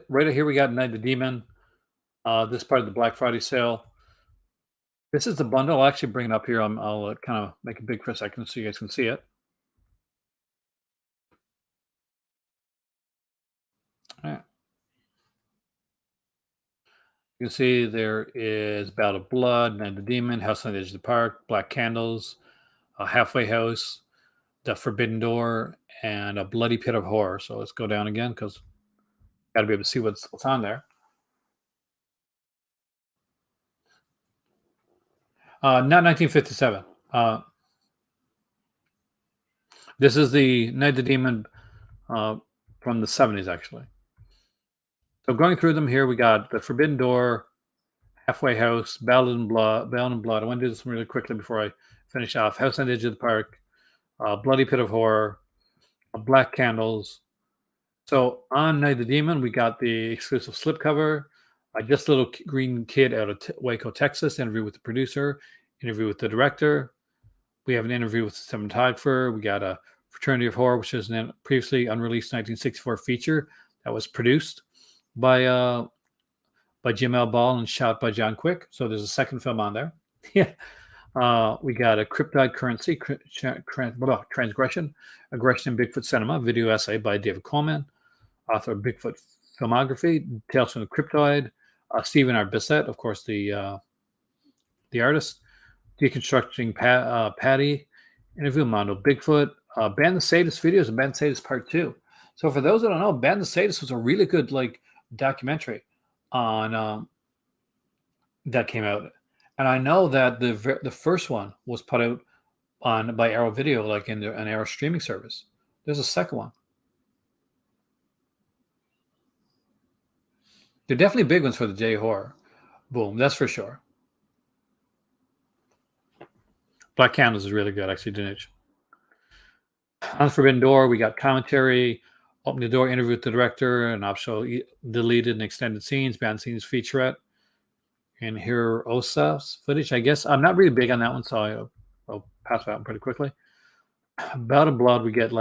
right here we got Night of the Demon. This part of the Black Friday sale. This is the bundle. I'll actually bring it up here. I'll kind of make it big for a second so you guys can see it. All right. You can see there is Battle of Blood, Night of the Demon, House on the Edge of the Park, Black Candles, Halfway House, The Forbidden Door, and a Bloody Pit of Horror. So let's go down again because got to be able to see what's on there. Not 1957. This is the Night of the Demon from the 70s, actually. So going through them here, we got The Forbidden Door, Halfway House, Battle and Blood. I want to do this really quickly before I finish off. House on the Edge of the Park, Bloody Pit of Horror, Black Candles. So on Night of the Demon, we got the exclusive slipcover. Just a little green kid out of Waco, Texas. Interview with the producer. Interview with the director. We have an interview with the cinematographer. We got a Fraternity of Horror, which is a previously unreleased 1964 feature that was produced by Jim L. Ball and shot by John Quick. So there's a second film on there. Yeah. We got a Cryptid Currency, Transgression, Aggression in Bigfoot Cinema, video essay by David Coleman, author of Bigfoot Filmography, Tales from the Cryptoid, Stephen R. Bissett, of course, the artist, Deconstructing Patty, Interview Mondo Bigfoot, Band the Sadist videos, and Band the Sadist Part 2. So for those that don't know, Band the Sadist was a really good documentary on that came out. And I know that the first one was put out by Arrow Video, like in an Arrow streaming service. There's a second one. They're definitely big ones for the J horror boom. That's for sure. Black Candles is really good, actually, didn't it? On Forbidden Door, we got commentary, Open the Door interview with the director, and also deleted and extended scenes, band scenes featurette, and here OSA's footage. I guess I'm not really big on that one, so I'll pass that one pretty quickly. Battle of Blood, we get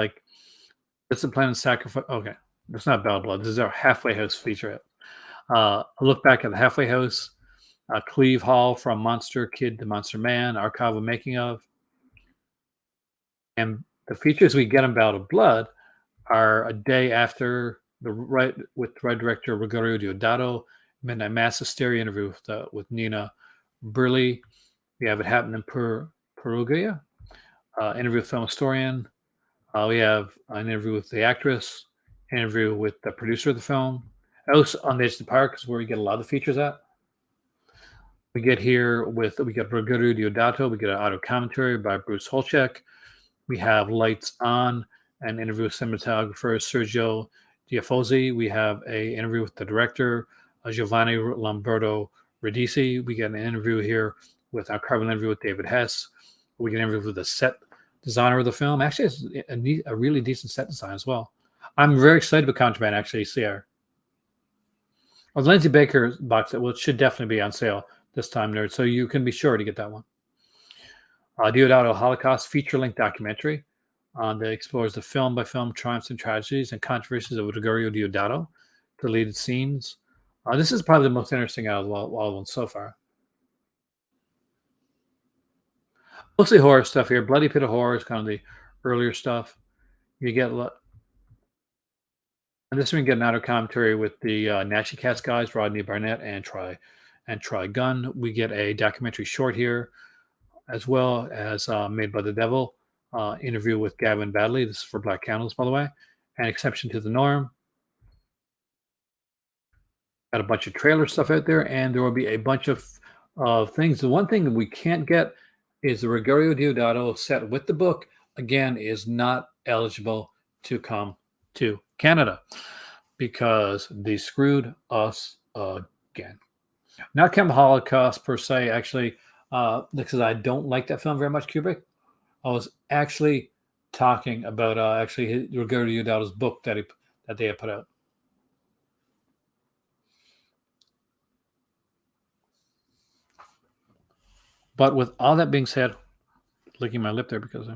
Discipline and Sacrifice. Okay, that's not Battle of Blood. This is our Halfway House featurette. A look back at the Halfway House, Cleve Hall from Monster Kid to Monster Man, archival making of. And the features we get in Battle of Blood are a day after with director Rogerio Deodato, Midnight Mass Hysteria interview with Nina Burley. We have It Happened in Perugia, interview with film historian. We have an interview with the actress, interview with the producer of the film. House on the Edge of the Park is where we get a lot of the features at. We get Rogerio Deodato. We get an audio commentary by Bruce Holchek. We have Lights On, an interview with cinematographer Sergio Diafozzi. We have an interview with the director, Giovanni Lamberto Radici. We get an interview here with our carbon interview with David Hess. We get an interview with the set designer of the film. Actually, it's a really decent set design as well. I'm very excited about Contraband, actually, CR. Well, the Lindsay Baker box set, it should definitely be on sale this time, nerd. So you can be sure to get that one. Deodato Holocaust feature-length documentary that explores the film-by-film triumphs and tragedies and controversies of Rogerio Deodato, deleted scenes. This is probably the most interesting out of all the ones so far. Mostly horror stuff here. Bloody Pit of Horror is kind of the earlier stuff. You get, and this one you get an audio commentary with the Natchy Cats guys, Rodney Barnett and Troy Gunn. We get a documentary short here, as well as Made by the Devil, interview with Gavin Badley. This is for Black Candles, by the way. An exception to the norm. Got a bunch of trailer stuff out there, and there will be a bunch of things. The one thing that we can't get is the Gregorio Diodato set with the book. Again, is not eligible to come to Canada because they screwed us again. Not Chem Holocaust per se, actually, because I don't like that film very much, Kubrick. I was actually talking about actually Gregorio Diodato's book that they had put out. But with all that being said, licking my lip there because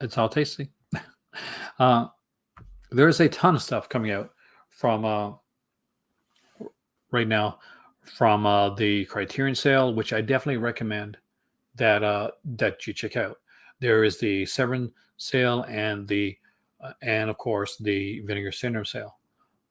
it's all tasty. There is a ton of stuff coming out from right now from the Criterion Sale, which I definitely recommend that you check out. There is the Severin Sale and of course the Vinegar Syndrome Sale.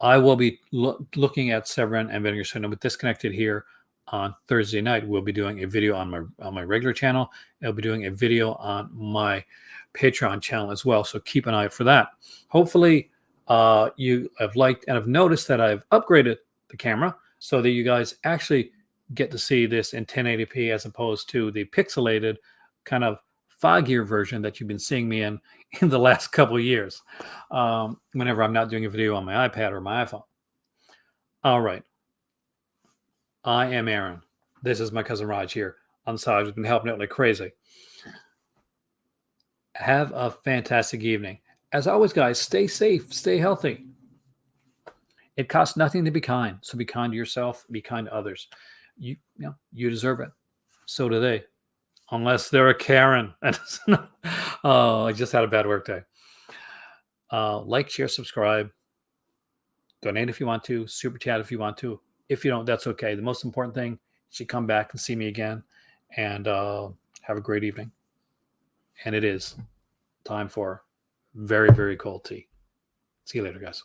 I will be looking at Severin and Vinegar Syndrome with Disconnected here on Thursday night. We'll be doing a video on my regular channel. I'll be doing a video on my Patreon channel as well. So keep an eye out for that. Hopefully you have liked and have noticed that I've upgraded the camera so that you guys actually get to see this in 1080p as opposed to the pixelated kind of foggier version that you've been seeing me in the last couple of years whenever I'm not doing a video on my iPad or my iPhone. All right. I am Aaron. This is my cousin Raj here on the side who's been helping out like crazy. Have a fantastic evening. As always, guys, stay safe, stay healthy. It costs nothing to be kind, so be kind to yourself, be kind to others. You deserve it. So do they. Unless they're a Karen. Oh, I just had a bad work day. Like, share, subscribe. Donate if you want to. Super chat if you want to. If you don't, that's okay. The most important thing is you come back and see me again. And have a great evening. And it is time for very, very cold tea. See you later, guys.